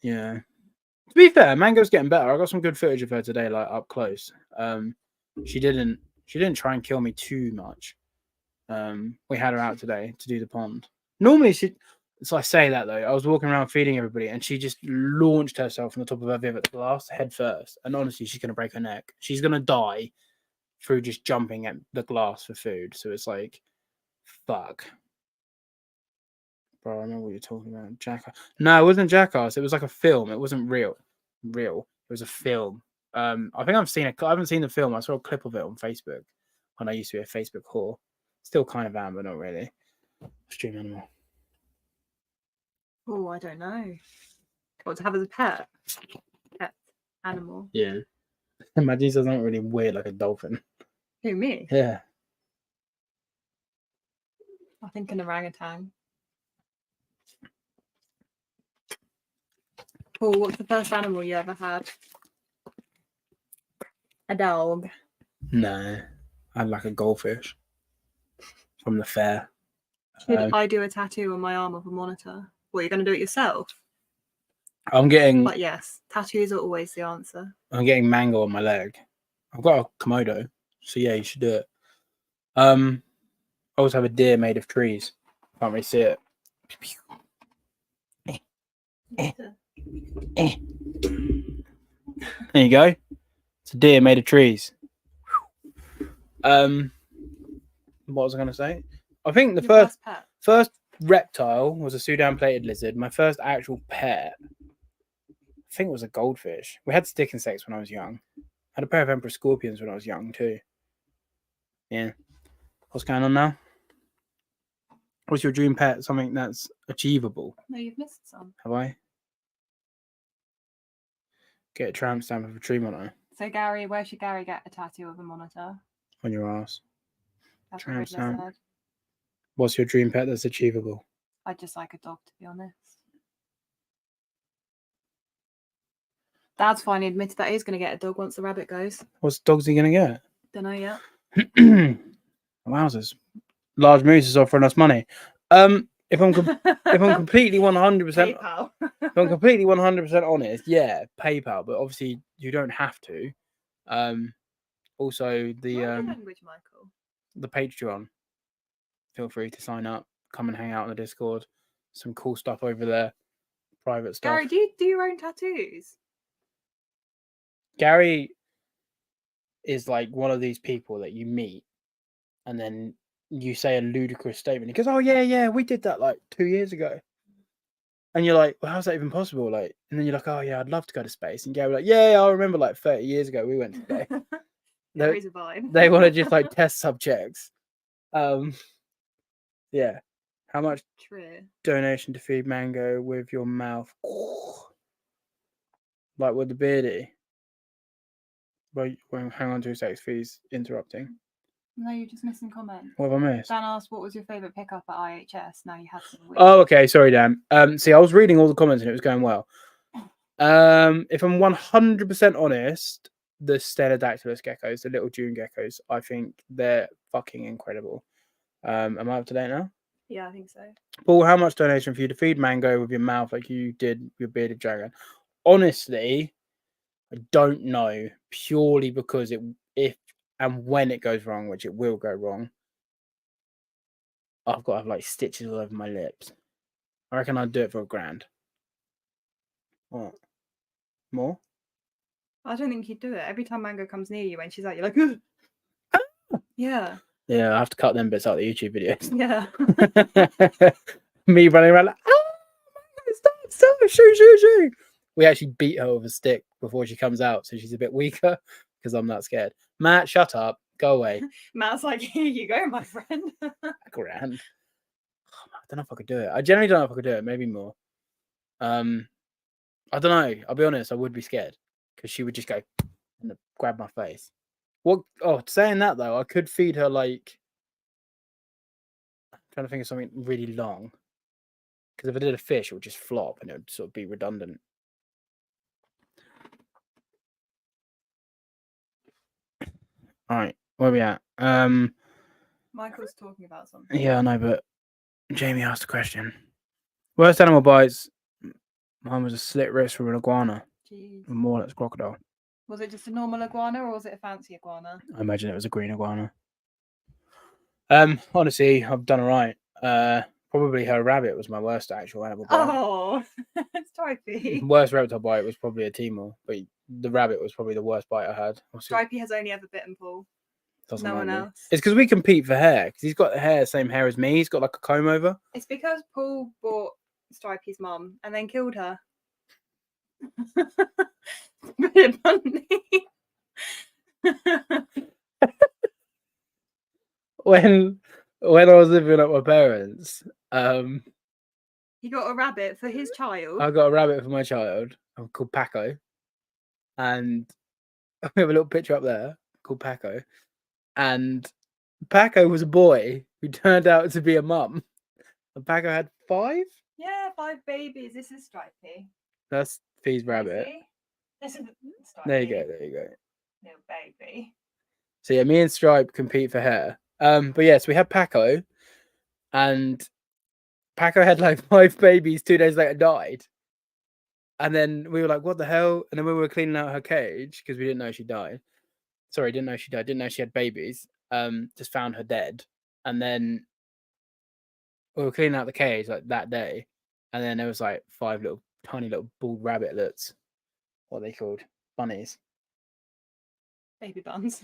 Yeah. To be fair, Mango's getting better. I got some good footage of her today, like up close. She didn't try and kill me too much. We had her out today to do the pond. Normally so I say that though. I was walking around feeding everybody, and she just launched herself from the top of her Viv at the glass head first. And honestly, she's gonna break her neck. She's gonna die through just jumping at the glass for food. So it's like, fuck. Bro, I remember what you're talking about. Jackass. No, it wasn't Jackass. It was like a film. It wasn't real. It was a film. I think I haven't seen the film. I saw a clip of it on Facebook when I used to be a Facebook whore. Still kind of am, but not really. Stream animal. Oh, I don't know. What to have as a pet? Pet animal. Yeah. Imagine he something really weird like a dolphin. Who, me? Yeah. I think an orangutan. Paul, what's the first animal you ever had? A dog. No. I had like a goldfish from the fair. Should I do a tattoo on my arm of a monitor? What, you're going to do it yourself? I'm getting But yes, tattoos are always the answer. I'm getting Mango on my leg. I've got a Komodo, so yeah, you should do it. I also have a deer made of trees. Can't really see it. There you go. It's a deer made of trees. What was I going to say? I think the first reptile was a Sudan plated lizard. My first actual pet, I think it was a goldfish. We had stick insects when I was young. I had a pair of emperor scorpions when I was young too. Yeah. What's going on now? What's your dream pet? Something that's achievable? No, you've missed some. Have I? Get a tramp stamp of a tree monitor. So Gary, where should Gary get a tattoo of a monitor? On your ass. That's Tramp what stamp. said. What's your dream pet that's achievable? I'd just like a dog, to be honest. Dad's finally admitted that he's going to get a dog once the rabbit goes. What dog's he going to get? Don't know yet. Wowzers. Large Moose is offering us money. If I'm completely 100% PayPal. if I'm completely 100% honest, yeah, PayPal, but obviously you don't have to. Also What's your language, Michael? the Patreon. Feel free to sign up, come and hang out on the Discord. Some cool stuff over there. Private stuff. Gary, do you do your own tattoos? Gary is like one of these people that you meet and then you say a ludicrous statement. He goes, "Oh yeah, we did that like 2 years ago." And you're like, "Well, how's that even possible?" Like, and then you're like, "Oh yeah, I'd love to go to space." And Gary's like, "Yeah, I remember like 30 years ago we went to space." Gary's a vibe. They want to just like test subjects. Yeah. How much True. donation to feed Mango with your mouth? Like with the beardy. Well, hang on 2 seconds, please. Interrupting. No, you're just missing comment. What have I missed? Dan asked, what was your favourite pickup at IHS? Now you had some. Oh, okay. Sorry, Dan. See, I was reading all the comments and it was going well. If I'm 100% honest, the Stenodactylus geckos, the little June geckos, I think they're fucking incredible. Am I up to date now? Yeah, I think so. Paul, how much donation for you to feed Mango with your mouth like you did your bearded dragon? Honestly, I don't know, purely because if and when it goes wrong, which it will go wrong, I've got to have like stitches all over my lips. I reckon I'd do it for $1,000. What? More? I don't think you'd do it. Every time Mango comes near you when she's out, you're like, ugh. Yeah. Yeah, I have to cut them bits out of the YouTube videos. Yeah. Me running around like, Stop! Shoo! We actually beat her with a stick before she comes out, so she's a bit weaker because I'm not scared. Matt, shut up. Go away. Matt's like, here you go, my friend. Grand. I don't know if I could do it. I generally don't know if I could do it. Maybe more. I don't know. I'll be honest. I would be scared because she would just go and grab my face. What? Oh, saying that though, I could feed her like. I'm trying to think of something really long. Because if I did a fish, it would just flop and it would sort of be redundant. All right, where are we at? Michael's talking about something. Yeah, I know, but Jamie asked a question. Worst animal bites. Mine was a slit wrist from an iguana. Jeez. A Morlett's crocodile. Was it just a normal iguana or was it a fancy iguana? I imagine it was a green iguana. Honestly, I've done alright. Probably her rabbit was my worst actual animal bite. Oh, Stripey. Worst reptile bite was probably a Timor, but the rabbit was probably the worst bite I had. Stripey has only ever bitten Paul. No one else. It's because we compete for hair. Because he's got the hair, same hair as me. He's got like a comb over. It's because Paul bought Stripey's mum and then killed her. Bit funny. When I was living at my parents, he got a rabbit for his child. I got a rabbit for my child called Paco, and we have a little picture up there called Paco, and Paco was a boy who turned out to be a mum, and Paco had 5. Yeah, 5 babies. This is Stripey. That's Fee's rabbit. This is Stripey. There you go. Little baby. So yeah, me and Stripe compete for hair. But yes, we had Paco, and Paco had like 5 babies. 2 days later, died. And then we were like, "What the hell?" And then when we were cleaning out her cage because we didn't know she died. Sorry, didn't know she died. Didn't know she had babies. Just found her dead. And then we were cleaning out the cage like that day, and then there was like 5 little tiny little bald rabbitlets. What are they called? Bunnies. Baby buns.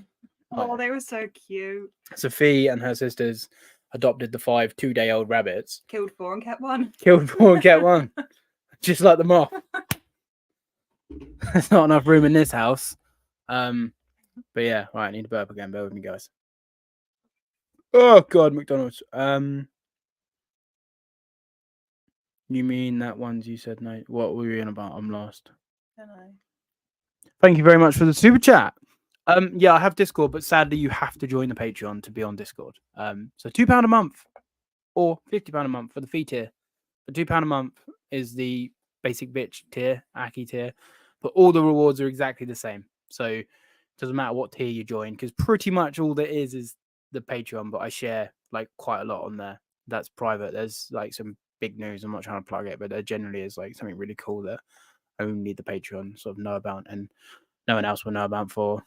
Oh, they were so cute. Sophie and her sisters adopted the 5 2-day-old rabbits. Killed 4 and kept 1. Killed 4 and kept 1. Just like the moth. There's not enough room in this house. But yeah, right, I need to burp again. Bear with me, guys. Oh god, McDonald's. You mean that ones you said no? What were you in about? I'm lost. I don't know. Thank you very much for the super chat. Yeah, I have Discord, but sadly you have to join the Patreon to be on Discord. So £2 a month or £50 a month for the fee tier. The £2 a month is the basic bitch tier, Aki tier, but all the rewards are exactly the same. So it doesn't matter what tier you join, because pretty much all there is the Patreon, but I share like quite a lot on there. That's private. There's like some big news. I'm not trying to plug it, but there generally is like something really cool that only the Patreon sort of know about, and no one else will know about for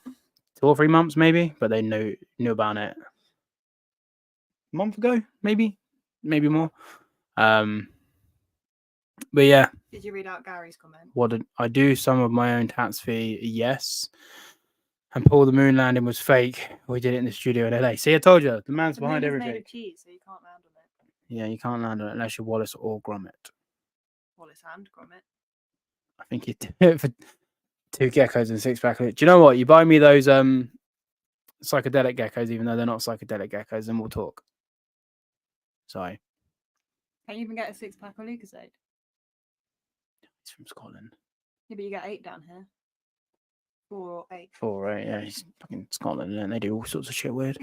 2 or 3 months maybe, but they knew about it a month ago, maybe more. But yeah. Did you read out Gary's comment? What did I do? Some of my own tax fee, yes. And Paul, the moon landing was fake. We did it in the studio in LA. See, I told you, the man's behind everything. Made of cheese, so you can't land on it. Yeah, you can't land on it unless you're Wallace or Gromit. Wallace and Gromit. I think you do it for 2 geckos and 6-pack. Do you know what? You buy me those psychedelic geckos, even though they're not psychedelic geckos, and we'll talk. Sorry. Can't you even get a 6-pack of Lucasade? He's from Scotland. Yeah, but you get 8 down here. 4 or 8. 4 or 8, yeah. He's fucking Scotland, and they do all sorts of shit weird.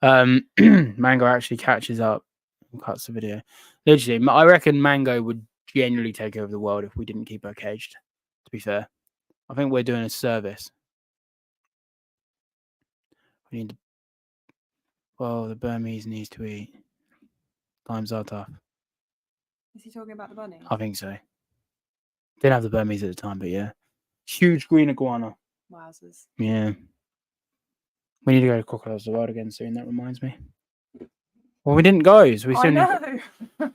Mango actually catches up and cuts the video. Literally, I reckon Mango would genuinely take over the world if we didn't keep her caged, to be fair. I think we're doing a service. We need to... Well, the Burmese needs to eat. Times are tough. Is he talking about the bunny? I think so. Didn't have the Burmese at the time, but yeah. Huge green iguana. Wowzers. Yeah. We need to go to Crocodiles of the World again soon. That reminds me. Well, we didn't go, so we still know. If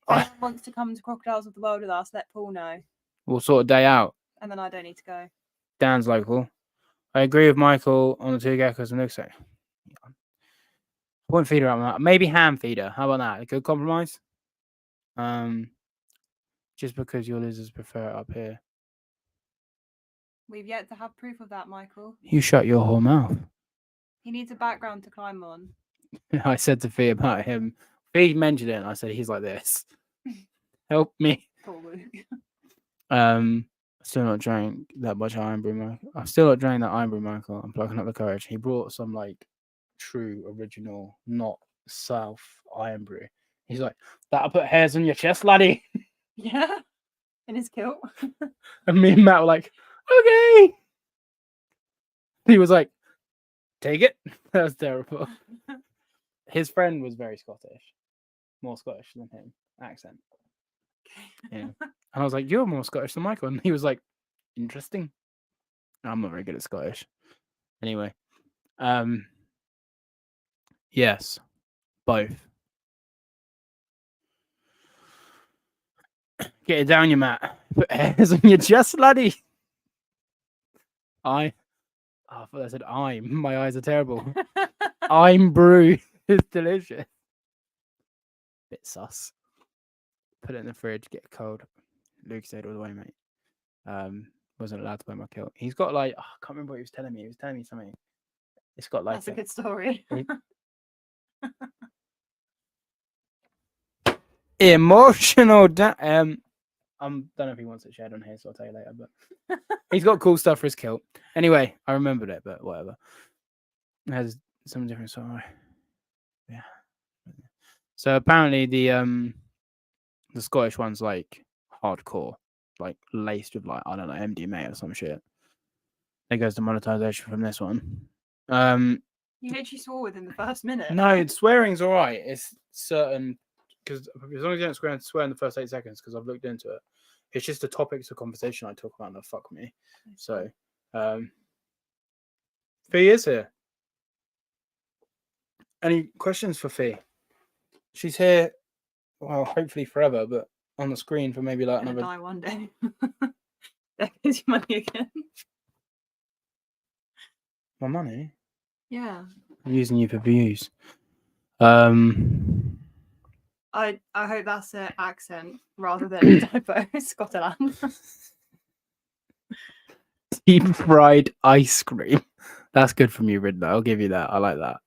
anyone wants to come to Crocodiles of the World with us, let Paul know. We'll sort a day out. And then I don't need to go. Dan's local. I agree with Michael on the 2 geckos and looks like. I won't feed her up. Maybe ham feeder. How about that? A good compromise? Just because your lizards prefer it up here. We've yet to have proof of that, Michael. You shut your whole mouth. He needs a background to climb on. I said to Fee about him. Fee mentioned it, and I said he's like this. Help me. Poor Luke. Still not drank that much iron brew, Michael. I've still not drank that iron brew, Michael. I'm plucking up the courage. He brought some like true original, not South iron brew. He's like, that'll put hairs on your chest, laddie. Yeah. In his kilt. And me and Matt were like, okay. He was like, take it. That was terrible. His friend was very Scottish, more Scottish than him, accent. Yeah. And I was like, you're more Scottish than Michael. And he was like, interesting. I'm not very good at Scottish. Anyway. Yes. Both. Get it down, you Matt. Put hairs on your chest, laddie. I thought I said I'm. My eyes are terrible. I'm brew. It's delicious. Bit sus. Put it in the fridge, get it cold. Luke stayed all the way, mate. Wasn't allowed to wear my kilt. He's got like, I can't remember what he was telling me. He was telling me something. It's got like That's a good story. Emotional. I don't know if he wants it shared on here, so I'll tell you later. But he's got cool stuff for his kilt. Anyway, I remembered it, but whatever. It has some different sort. Yeah. So apparently the Scottish one's like hardcore, like laced with like, I don't know, MDMA or some shit. There goes the monetization from this one. You literally swore within the first minute. No, swearing's all right. It's certain, because as long as you don't swear in the first 8 seconds, because I've looked into it, it's just the topics of conversation I talk about that fuck me. So, Fee is here. Any questions for Fee? She's here, well, hopefully forever, but on the screen for maybe like another. Die one day. There goes your money again. My money? Yeah. I'm using you for views. I hope that's an accent rather than a typo. Scotland. Deep fried ice cream. That's good from you, Ridley. I'll give you that. I like that.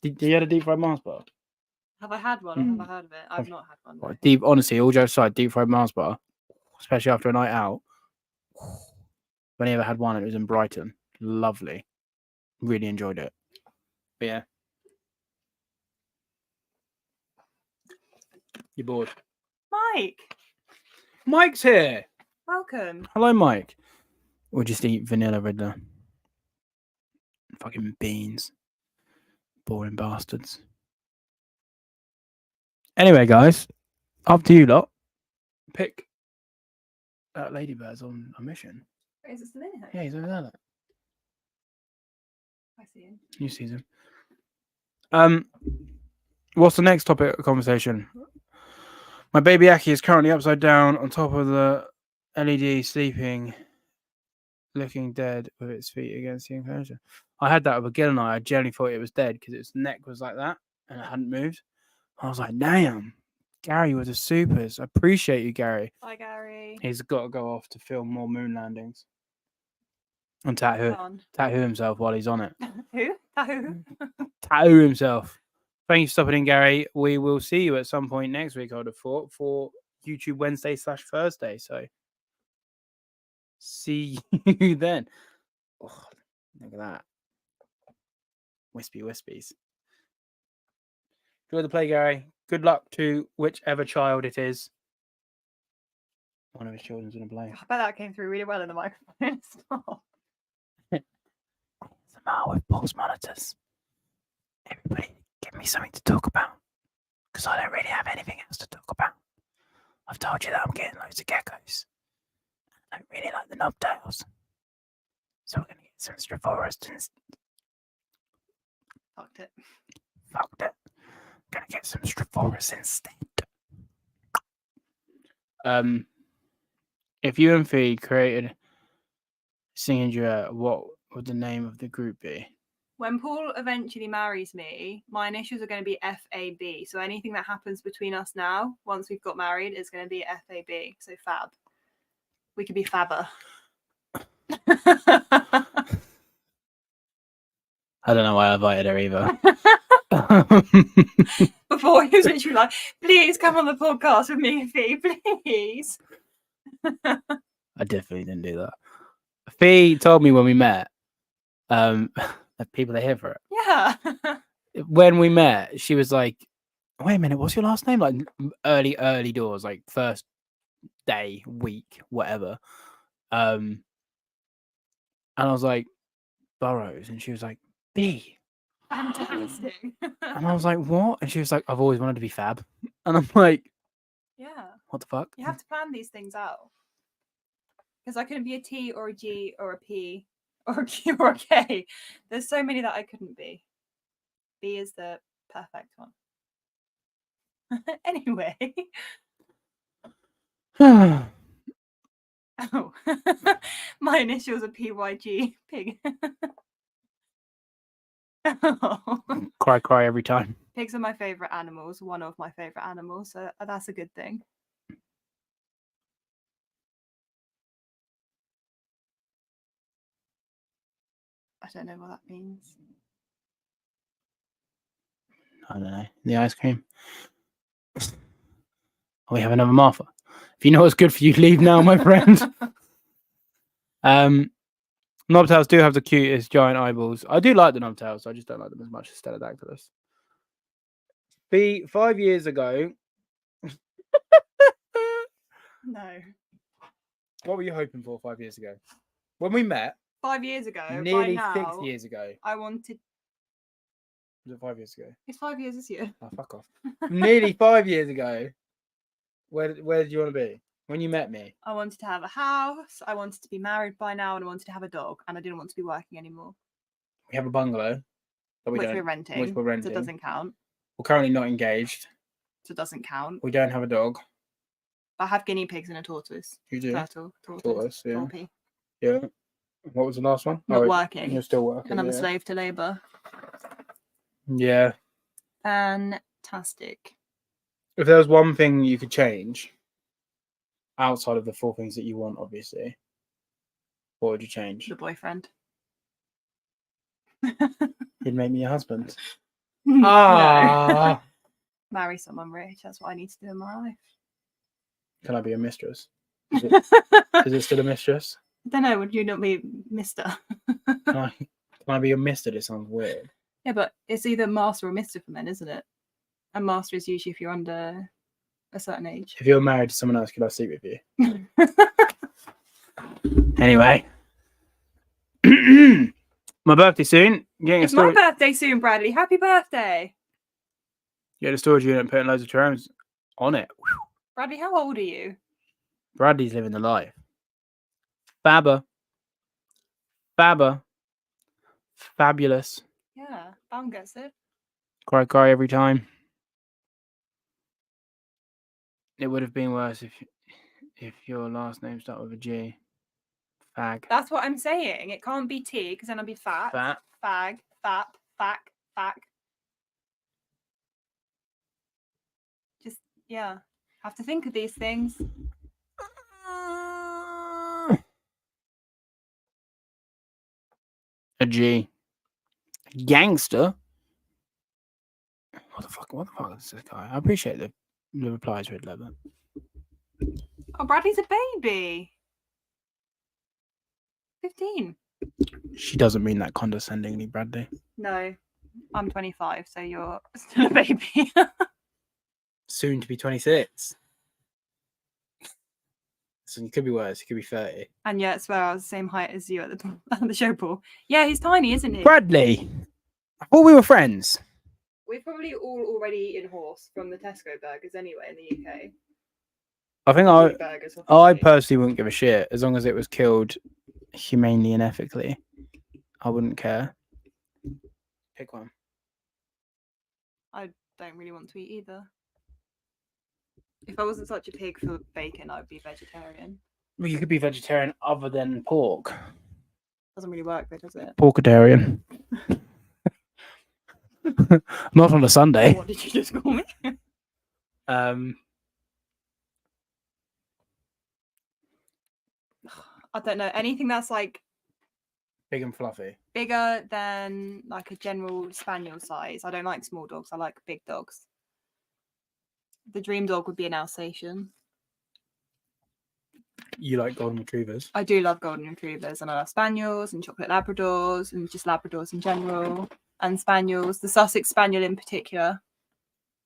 Did you had a deep fried Mars bar? Have I had one? Or have I heard of it? I've not had one. Well, deep, honestly, all jokes aside, deep fried Mars bar, especially after a night out. When I ever had one, it was in Brighton. Lovely. Really enjoyed it. But yeah. You're bored. Mike. Mike's here. Welcome. Hello, Mike. We'll just eat vanilla Riddler. Fucking beans. Boring bastards. Anyway, guys, up to you lot. Pick Ladybird's on a mission. Is it still in here? Yeah, he's over there. I see him. You see him. What's the next topic of conversation? My baby Aki is currently upside down on top of the LED, sleeping, looking dead with its feet against the enclosure. I had that with a Gil and I generally thought it was dead because its neck was like that and it hadn't moved. I was like, damn, Gary was a supers. I appreciate you, Gary. Bye, Gary. He's got to go off to film more moon landings and tattoo himself while he's on it. Who? Tattoo? Tattoo himself. Thank you for stopping in, Gary. We will see you at some point next week, I would have thought, for YouTube Wednesday/Thursday. So see you then. Oh, look at that. Wispies. Enjoy the play, Gary. Good luck to whichever child it is. One of his children's going to play. I bet that came through really well in the microphone. Stop. What's the matter with PAULS monitors? Everybody, give me something to talk about. Because I don't really have anything else to talk about. I've told you that I'm getting loads of geckos. I don't really like the knobtails. So we're going to get some Stravoras. Fucked it. Gonna get some Stravoras instead. If you and Fee created a singing duet, what would the name of the group be? When Paul eventually marries me, my initials are going to be FAB. So anything that happens between us now, once we've got married, is going to be FAB. So fab. We could be fabber. I don't know why I invited her either. Before he was literally like, please come on the podcast with me and Fee, please. I definitely didn't do that. Fee told me when we met, people are here for it. Yeah. When we met, she was like, wait a minute, what's your last name? Like early doors, like first day, week, whatever. And I was like, Burrows. And she was like, B. Fantastic. And I was like, what? And she was like, I've always wanted to be Fab. And I'm like, yeah. what the fuck? You have to plan these things out. Because I couldn't be a T or a G or a P or a Q or a K. There's so many that I couldn't be. B is the perfect one. Anyway. Oh. My initials are PYG. Pig. Cry every time. Pigs are my favourite animals. One of my favourite animals. So that's a good thing. I don't know what that means. I don't know. The ice cream. We have another Martha. If you know what's good for you, leave now, my friend. Knobtails do have the cutest giant eyeballs. I do like the knobtails. I just don't like them as much as Stellodactylus. 5 years ago. No. What were you hoping for 5 years ago? When we met. 5 years ago. Nearly now, 6 years ago. I wanted. Was it 5 years ago? It's 5 years this year. Oh, fuck off. Nearly 5 years ago. Where did you want to be? When you met me? I wanted to have a house. I wanted to be married by now, and I wanted to have a dog, and I didn't want to be working anymore. We have a bungalow. Which we're renting. Which we're renting. So it doesn't count. We're currently not engaged. So it doesn't count. We don't have a dog. I have guinea pigs and a tortoise. You do? Tortoise, yeah. Torpy. Yeah. What was the last one? Not working. You're still working. And I'm a slave to labour. Yeah. Fantastic. If there was one thing you could change, outside of the 4 things that you want, obviously, what would you change? The boyfriend. He'd make me your husband. No. Marry someone rich. That's what I need to do in my life. Can I be a mistress? Is it still a mistress? I don't know. Would you not be Mister? Can I be a mister? This sounds weird. Yeah, but it's either master or mister for men, isn't it? And master is usually if you're under a certain age. If you're married to someone else, could I sleep with you? Anyway. My birthday soon. It's my birthday soon, Bradley. Happy birthday. Get a storage unit and putting loads of terms on it. Bradley, how old are you? Bradley's living the life. Fabber. Fabulous. Yeah, Bam gets it. Cry every time. It would have been worse if your last name started with a G. Fag. That's what I'm saying. It can't be T because then I'll be fat. Fat. Fag. Fap. Fack. Just, yeah. Have to think of these things. A G. Gangster. What the fuck is this guy? I appreciate the replies, Red Leather. Oh, Bradley's a baby. 15. She doesn't mean that condescendingly, Bradley. No, I'm 25, so you're still a baby. Soon to be 26. So you could be worse. You could be 30. And yeah, I swear I was the same height as you at the show, Paul. Yeah, he's tiny, isn't he? Bradley. I thought we were friends. We've probably all already eaten horse from the Tesco burgers anyway in the UK. I think I personally wouldn't give a shit as long as it was killed humanely and ethically. I wouldn't care. Pick one. I don't really want to eat either. If I wasn't such a pig for bacon, I would be vegetarian. Well, you could be vegetarian other than pork. Doesn't really work though, does it? Porkatarian. Not on a Sunday. What did you just call me? I don't know. Anything that's like Big and fluffy. bigger than like a general spaniel size. I don't like small dogs. I like big dogs. The dream dog would be an Alsatian. You like golden retrievers? I do love golden retrievers, and I love spaniels and chocolate labradors and just labradors in general, and spaniels. The Sussex spaniel in particular.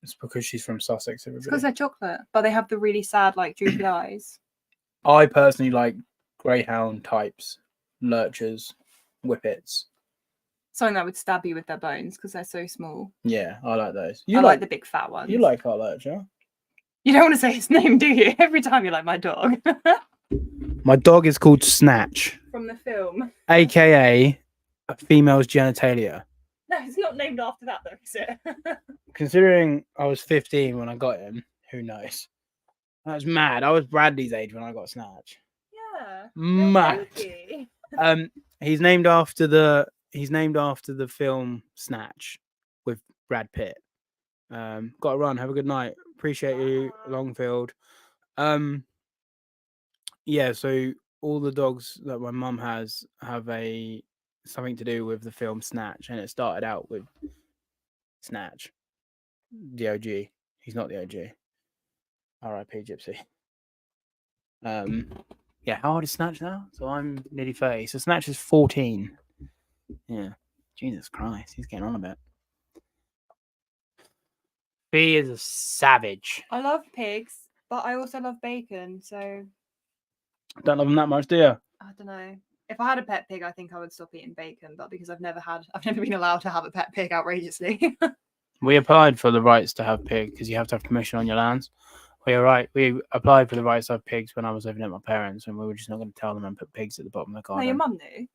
It's because she's from Sussex. It's because they're chocolate, but they have the really sad, like droopy eyes. I personally like greyhound types, lurchers, whippets. Something that would stab you with their bones because they're so small. Yeah, I like those. I like the big fat ones. You like our lurcher? You don't want to say his name, do you? Every time you're like, my dog. My dog is called Snatch, From the film. aka a female's genitalia. No, it's not named after that though, is it? Considering I was 15 when I got him, who knows? That was mad. I was Bradley's age when I got Snatch. Yeah. Mad. Baby. He's named after the film Snatch with Brad Pitt. Got to run. Have a good night. Appreciate you, Longfield. Yeah, so all the dogs that my mum has have something to do with the film Snatch, and it started out with Snatch, the OG. He's not the OG. R.I.P. Gypsy. Yeah, how old is Snatch now? So I'm nearly 30. So Snatch is 14. Yeah. Jesus Christ, he's getting on a bit. He is a savage. I love pigs, but I also love bacon, so Don't love him that much, do you? I don't know. If I had a pet pig, I think I would stop eating bacon, but because I've never been allowed to have a pet pig outrageously. We applied for the rights to have pig because you have to have permission on your lands. We applied for the rights to have pigs when I was living at my parents, and we were just not going to tell them and put pigs at the bottom of the No, garden. your mum knew.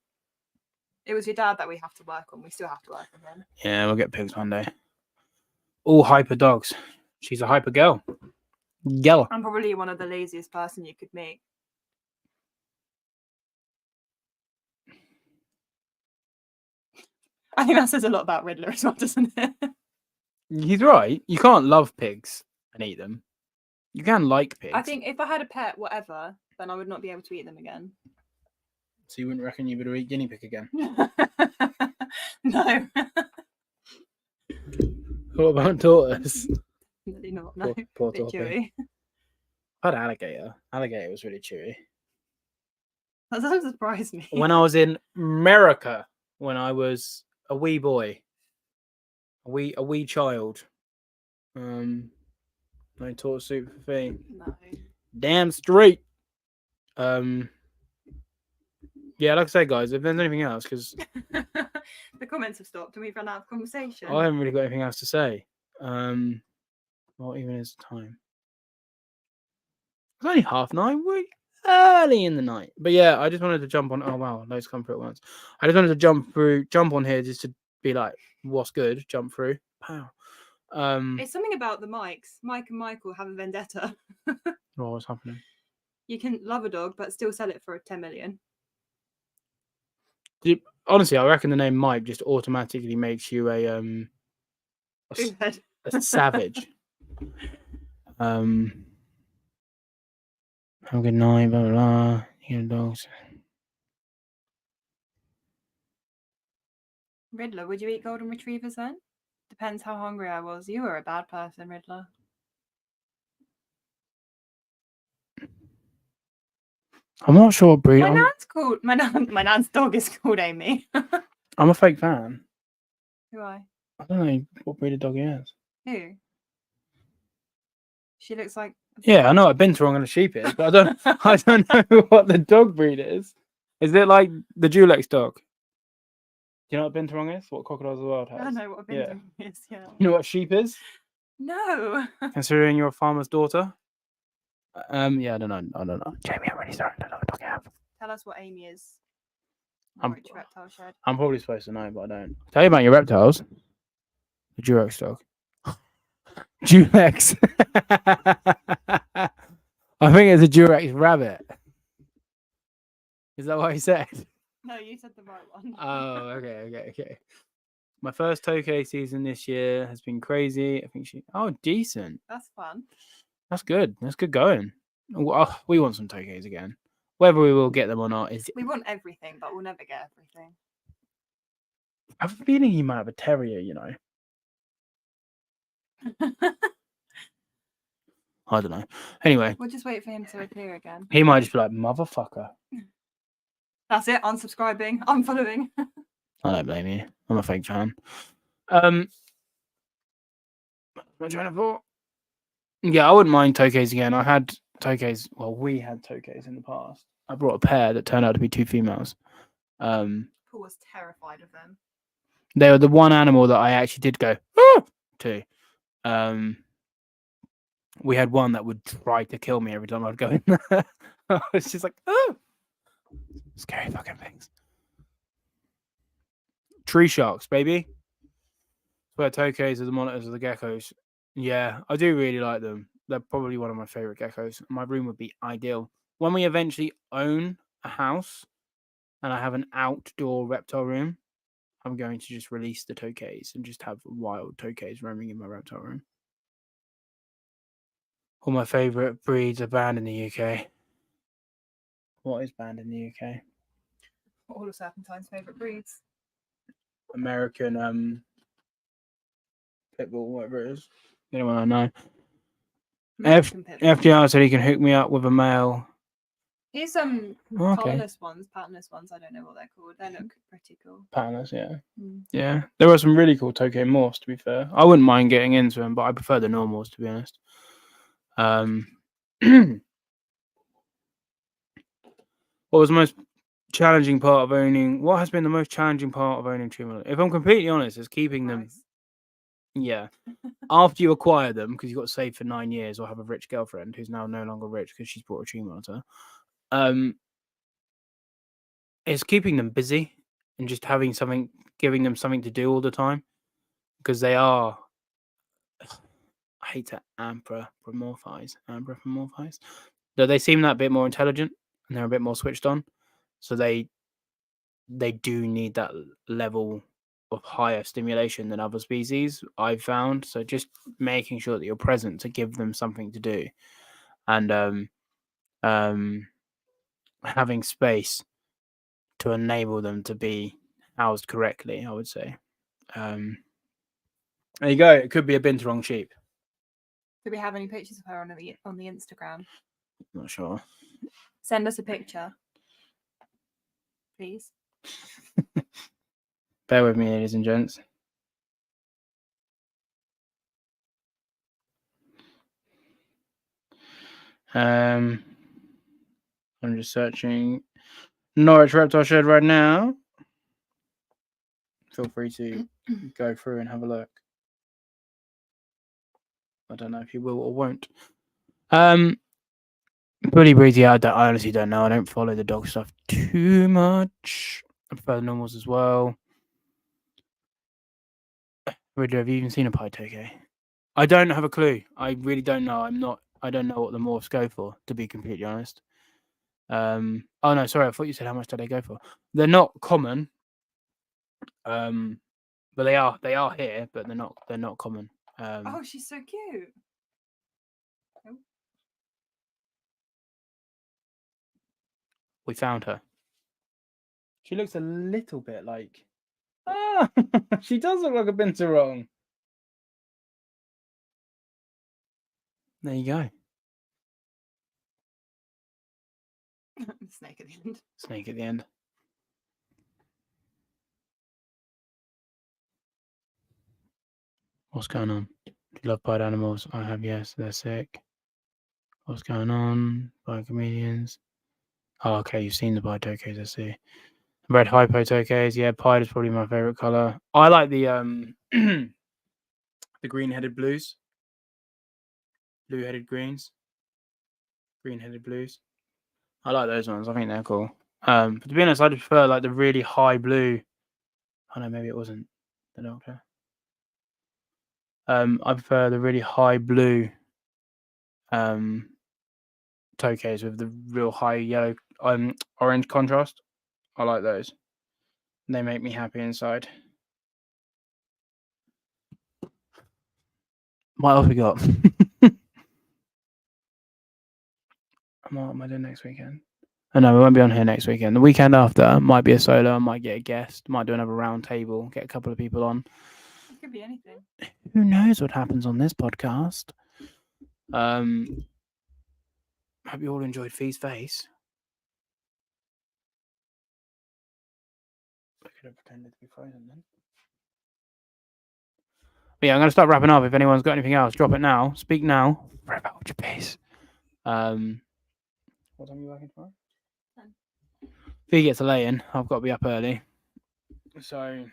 It was your dad that we have to work on. We still have to work on him. Yeah, we'll get pigs one day. All hyper dogs. She's a hyper girl. Girl. I'm probably one of the laziest person you could meet. I think that says a lot about Riddler as well, doesn't it? He's right. You can't love pigs and eat them. You can like pigs. I think if I had a pet, whatever, then I would not be able to eat them again. So you wouldn't reckon you would eat guinea pig again? No. What about tortoise? Really not, no. Poor Bit tortoise. chewy. I had alligator. Alligator was really chewy. That doesn't surprise me. When I was in America, when I was a wee boy, a wee child, no tortoise soup for me. No. Damn straight. Yeah, like I say, guys, if there's anything else, because The comments have stopped and we've run out of conversation. I haven't really got anything else to say. What even is the time? It's only 9:30. We're early in the night. But yeah, I just wanted to jump on. Oh wow, those come through at once. I just wanted to jump on here just to be like, what's good? Jump through. Pow. It's something about the mics. Mike and Michael have a vendetta. What's happening? You can love a dog but still sell it for 10 million. Honestly, I reckon the name Mike just automatically makes you a savage. Have a good night, blah blah blah. You know, dogs. Riddler, would you eat golden retrievers then? Depends how hungry I was. You were a bad person, Riddler. I'm not sure what breed. My nan's dog is called Amy. I'm a fake fan. Who I? I don't know what breed of dog he is. Who? She looks like. Yeah, I know. I've been to wrong on a sheep is, but I don't know what the dog breed is. Is it like the Julex dog? Do you know what been to wrong is? What Crocodiles of the World has? I don't know what a Binding is. Yeah. You know what sheep is? No. Considering you're a farmer's daughter. Yeah, I don't know. Jamie, I'm really sorry. I don't know what dog you have. Tell us what Amy is. Rich reptile shed. I'm probably supposed to know, but I don't. Tell you about your reptiles. The Durex dog. Durex. I think it's a Durex rabbit. Is that what he said? No, you said the right one. Oh, okay. My first Tokay season this year has been crazy. I think decent. That's fun. That's good. That's good going. We want some Tokays again. Whether we will get them or not is. We want everything, but we'll never get everything. I have a feeling he might have a terrier, you know. I don't know. Anyway. We'll just wait for him to appear again. He might just be like, motherfucker. That's it. Unsubscribing. Unfollowing. I don't blame you. I'm a fake fan. What am I trying to Yeah, I wouldn't mind Tokays again. I had Tokays. Well, we had Tokays in the past. I brought a pair that turned out to be 2 females. Paul was terrified of them. They were the one animal that I actually did go to. We had one that would try to kill me every time I'd go in there. I was just like, oh, scary fucking things. Tree sharks, baby. Where Tokays are the monitors of the geckos. Yeah, I do really like them. They're probably one of my favorite geckos. My room would be ideal. When we eventually own a house and I have an outdoor reptile room, I'm going to just release the Tokays and just have wild Tokays roaming in my reptile room. All my favourite breeds are banned in the UK. What is banned in the UK? All of Serpentine's favourite breeds. American Pitbull, whatever it is. Anyone I know. FDR said he can hook me up with a male. Here's some patternless ones. I don't know what they're called. They look pretty cool. Patternless, yeah. Yeah. There are some really cool Tokay morphs, to be fair. I wouldn't mind getting into them, but I prefer the normals, to be honest. What was the most challenging part of owning? What has been the most challenging part of owning Tumor? If I'm completely honest, is keeping them. Yeah. After you acquire them, because you've got to save for 9 years or have a rich girlfriend who's now no longer rich because she's bought a tree monitor. It's keeping them busy and just having something, giving them something to do all the time, because they are. I hate to anthropomorphize. Though they seem that bit more intelligent and they're a bit more switched on, so they do need that level of higher stimulation than other species, I've found. So just making sure that you're present to give them something to do, and having space to enable them to be housed correctly, I would say. There you go. It could be a Binturong sheep. Do we have any pictures of her on the Instagram? Not sure. Send us a picture, please. Bear with me, ladies and gents. I'm just searching Norwich Reptile Shed right now. Feel free to go through and have a look. I don't know if you will or won't. Bully breeds, yeah, I honestly don't know. I don't follow the dog stuff too much. I prefer the normals as well. Ridley, have you even seen a Pie Tokay? I don't have a clue. I really don't know. I don't know what the morphs go for, to be completely honest. Oh no, sorry, I thought you said how much do they go for. They're not common. But they are here, but they're not common. Oh, she's so cute. Oh. We found her. She looks a little bit like she does look like a Binturong. There you go. Snake at the end. Snake at the end. What's going on? Do you love pied animals? I have, yes. They're sick. What's going on? Pied comedians. Oh, okay. You've seen the pied tokays, I see. Red hypo tokays. Yeah, pied is probably my favorite color. I like the the green-headed blues. Blue-headed greens. Green-headed blues. I like those ones. I think they're cool. But to be honest, I prefer like the really high blue. Oh no, maybe it wasn't the doctor. I prefer the really high blue tokays with the real high yellow orange contrast. I like those. They make me happy inside. What else we got? What am I doing next weekend? Oh, no, we won't be on here next weekend. The weekend after might be a solo. I might get a guest. Might do another round table. Get a couple of people on. It could be anything. Who knows what happens on this podcast? Hope you all enjoyed Fee's face. I could have pretended to be frozen then. But yeah, I'm going to start wrapping up. If anyone's got anything else, drop it now. Speak now. Right about your pace. What time are you working tomorrow? 10. If he gets a lay-in, I've got to be up early. So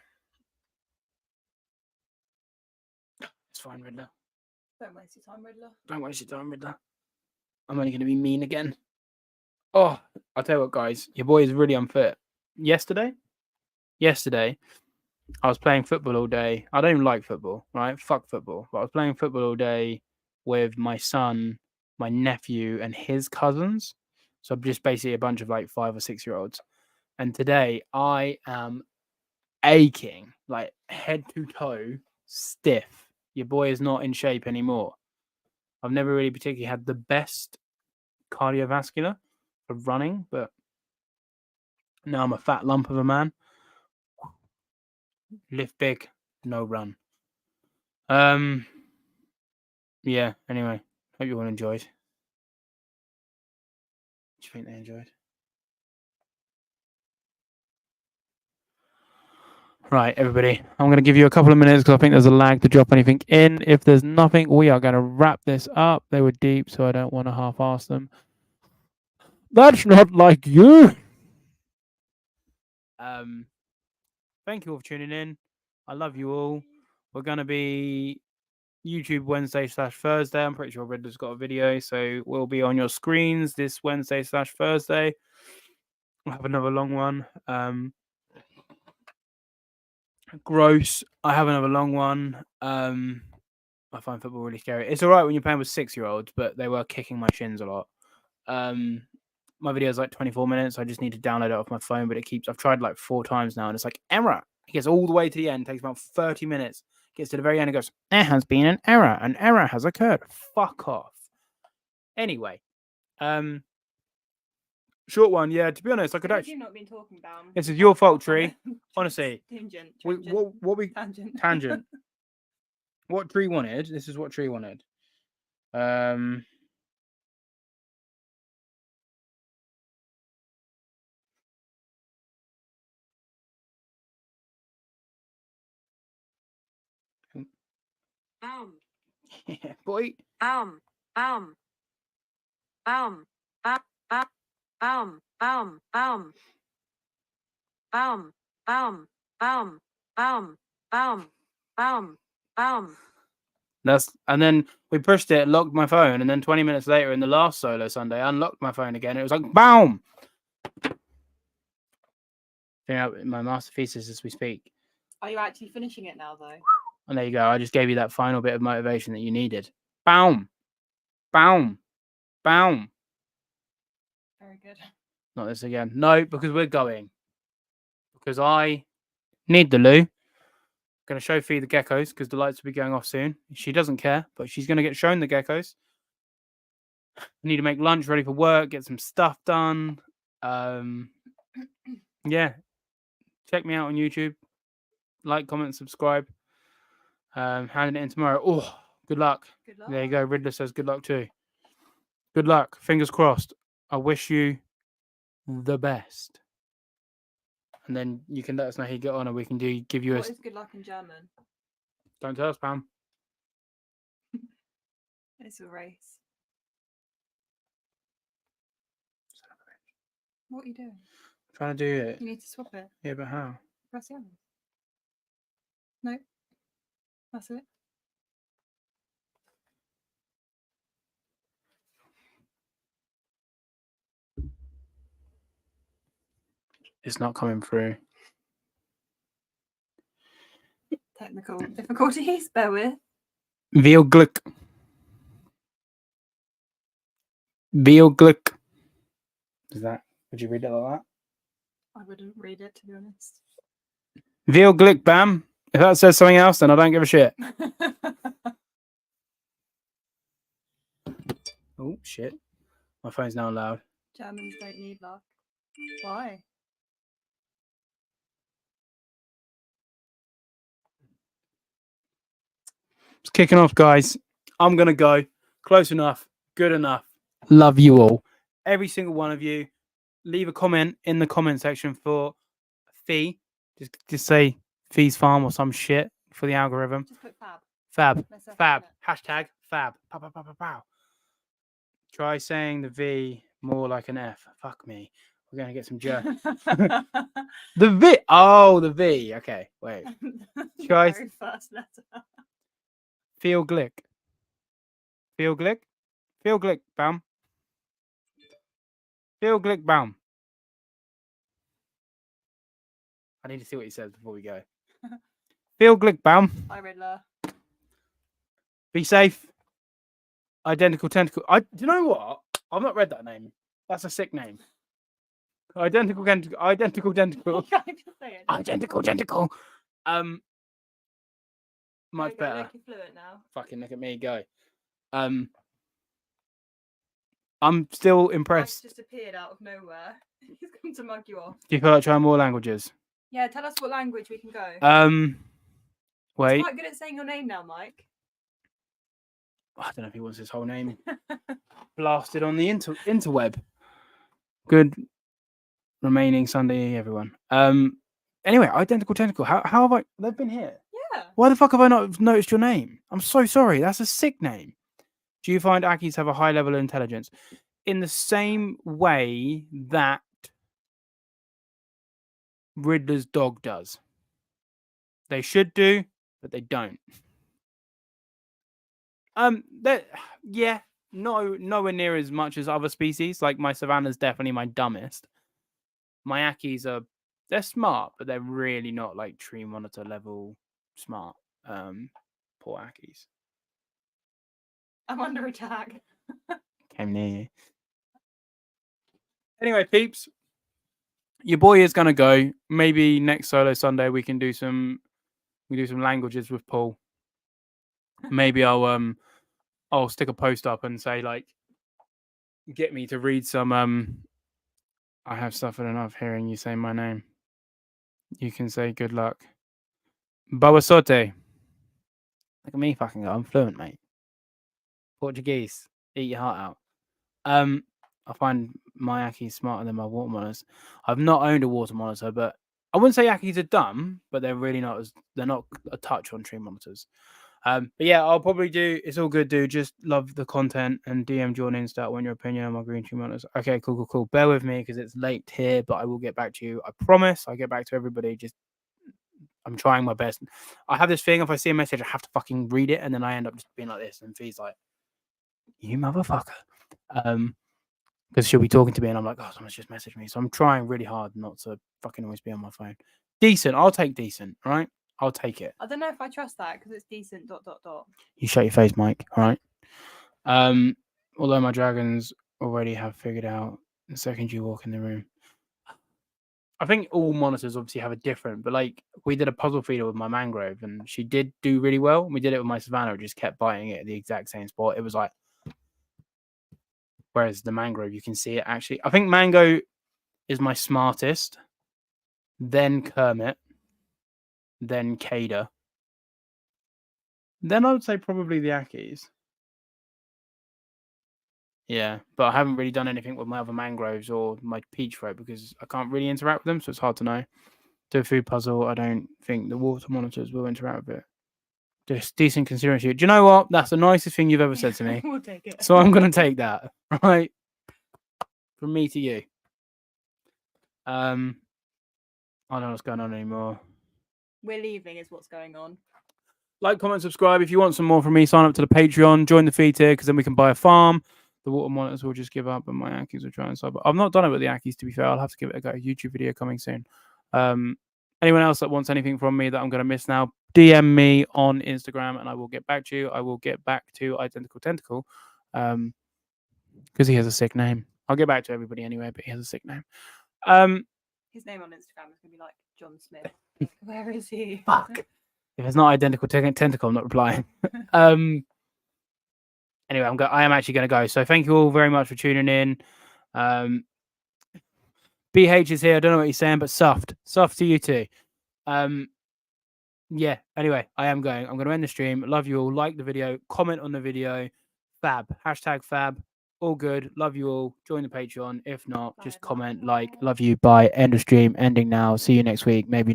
it's fine, Riddler. Don't waste your time, Riddler. Don't waste your time, Riddler. I'm only going to be mean again. Oh, I'll tell you what, guys. Your boy is really unfit. Yesterday, I was playing football all day. I don't even like football, right? Fuck football. But I was playing football all day with my son, my nephew, and his cousins. So just basically a bunch of like 5 or 6 year olds. And today I am aching, like head to toe, stiff. Your boy is not in shape anymore. I've never really particularly had the best cardiovascular for running, but now I'm a fat lump of a man. Lift big, no run. Yeah, anyway, hope you all enjoyed. Do you think they enjoyed? Right, everybody, I'm going to give you a couple of minutes because I think there's a lag to drop anything in. If there's nothing, we are going to wrap this up. They were deep, so I don't want to half-ass them. That's not like you. Thank you all for tuning in. I love you all. We're going to be YouTube Wednesday/Thursday. I'm pretty sure Riddler's got a video, so we'll be on your screens this Wednesday/Thursday. We'll have another long one. Gross. I have another long one. I find football really scary. It's all right when you're playing with 6-year-olds, but they were kicking my shins a lot. My video is like 24 minutes. I just need to download it off my phone, but I've tried like 4 times now, and it's like error. It gets all the way to the end. It takes about 30 minutes. Gets to the very end and goes, there has been an error. An error has occurred. Fuck off. Anyway, short one. Yeah, to be honest, I could actually. You've not been talking about. This is your fault, Tree. Honestly. Tangent. What Tree wanted. This is what Tree wanted. Boom. Yeah, boy. Boom. Boom. Boom. Boom. Boom. Boom. Boom. Boom. Boom. Boom. Boom. Boom. Boom. Boom. And then we pushed it, locked my phone, and then 20 minutes later in the last solo Sunday, I unlocked my phone again. It was like BOOM! Figuring out my master thesis as we speak. Are you actually finishing it now, though? And there you go. I just gave you that final bit of motivation that you needed. BOOM! BOOM! BOOM! Very good. Not this again. No, because we're going. Because I need the loo. Going to show Fee the geckos because the lights will be going off soon. She doesn't care, but she's going to get shown the geckos. I need to make lunch ready for work, get some stuff done. Yeah. Check me out on YouTube. Like, comment, subscribe. Handing it in tomorrow. Oh, good luck. Good luck. There you go. Riddler says good luck too. Good luck. Fingers crossed. I wish you the best. And then you can let us know how you get on, and we can give you What is good luck in German? Don't tell us, Pam. It's a race. What are you doing? I'm trying to do it. You need to swap it. Yeah, but how? Press the others. No. That's it. It's not coming through. Technical difficulties. Bear with. Veal glick. Veal glick. Is that? Would you read it like that? I wouldn't read it, to be honest. Veal glick, bam. If that says something else, then I don't give a shit. Oh shit! My phone's now loud. Germans don't need luck. Why? It's kicking off, guys. I'm gonna go. Close enough. Good enough. Love you all. Every single one of you. Leave a comment in the comment section for Fee. Just say Fee's Farm or some shit for the algorithm. Just put fab. Fab. Let's have Fab. it. Hashtag fab. Pow, pow, pow, pow, pow. Try saying the V more like an F. Fuck me. We're gonna get some jerk. The V. Oh, the V. Okay, wait. The Guys. very first letter. Feel glick. Feel glick. Feel glick. Bam. Feel glick. Bam. I need to see what he says before we go. Feel glick. Bam. Hi, Riddler. Be safe. Identical tentacle. Do you know what? I've not read that name. That's a sick name. Identical tentacle. Identical tentacle. You can't just say it. Identical tentacle. Much There you go, better. look, you're fluent now. Fucking look at me go. I'm still Mike's impressed. just appeared out of nowhere. He's come to mug you off. Do you feel like trying more languages? Yeah, tell us what language we can go. Wait. He's quite good at saying your name now, Mike. I don't know if he wants his whole name blasted on the interweb. Good remaining Sunday, everyone. Anyway, identical tentacle. How have I? They've been here. Yeah. Why the fuck have I not noticed your name? I'm so sorry. That's a sick name. Do you find Akis have a high level of intelligence? In the same way that Riddler's dog does. They should do, but they don't. Yeah, nowhere near as much as other species. Like my Savannah's definitely my dumbest. My Akis they're smart, but they're really not like tree monitor level smart. Poor Akis. I'm under attack. Came near you. Anyway, peeps, your boy is gonna go. Maybe next solo Sunday we can do some languages with Paul. Maybe I'll stick a post up and say like, get me to read some. I have suffered enough hearing you say my name. You can say good luck. Bawasote. Look at me fucking go. I'm fluent, mate. Portuguese. Eat your heart out. I find my Akis smarter than my water monitors. I've not owned a water monitor, but I wouldn't say Akis are dumb, but they're really not they're not a touch on tree monitors. But yeah, I'll probably do. It's all good, dude. Just love the content and DM John Insta when your opinion on my green tree monitors. Okay, cool. Bear with me because it's late here, but I will get back to you. I promise. I'll get back to everybody. Just I'm trying my best. I have this thing. If I see a message, I have to fucking read it, and then I end up just being like this. And Fee's like, "You motherfucker," because she'll be talking to me, and I'm like, "Oh, someone's just messaged me." So I'm trying really hard not to fucking always be on my phone. Decent. I'll take decent. All right. I'll take it. I don't know if I trust that because it's decent. ... You shut your face, Mike. All right. Although my dragons already have figured out the second you walk in the room. I think all monitors obviously have a different, but like we did a puzzle feeder with my mangrove and she did do really well. We did it with my Savannah, just kept biting it at the exact same spot. It was like, whereas the mangrove, you can see it actually. I think Mango is my smartest, then Kermit, then Cada. Then I would say probably the Akis. Yeah, but I haven't really done anything with my other mangroves or my peach throat because I can't really interact with them, so it's hard to know. Do a food puzzle, I don't think the water monitors will interact with it. Just decent consideration. Do you know what? That's the nicest thing you've ever said to me. We'll take it. So I'm going to take that, right? From me to you. I don't know what's going on anymore. We're leaving is what's going on. Like, comment, subscribe. If you want some more from me, sign up to the Patreon. Join the feed tier because then we can buy a farm. The water monitors will just give up and my Akis will try and sub. I've not done it with the Akis, to be fair. I'll have to give it a go. YouTube video coming soon. Anyone else that wants anything from me that I'm going to miss now, DM me on Instagram and I will get back to you. I will get back to Identical Tentacle because he has a sick name. I'll get back to everybody anyway, but he has a sick name. His name on Instagram is going to be like John Smith. Where is he? Fuck. If it's not Identical Tentacle, I'm not replying. Anyway, I am actually going to go. So thank you all very much for tuning in. BH is here. I don't know what he's saying, but soft to you too. Yeah. Anyway, I am going. I'm going to end the stream. Love you all. Like the video. Comment on the video. Fab. #fab. All good. Love you all. Join the Patreon. If not, just comment, like. Love you. Bye. End of stream. Ending now. See you next week. Maybe not.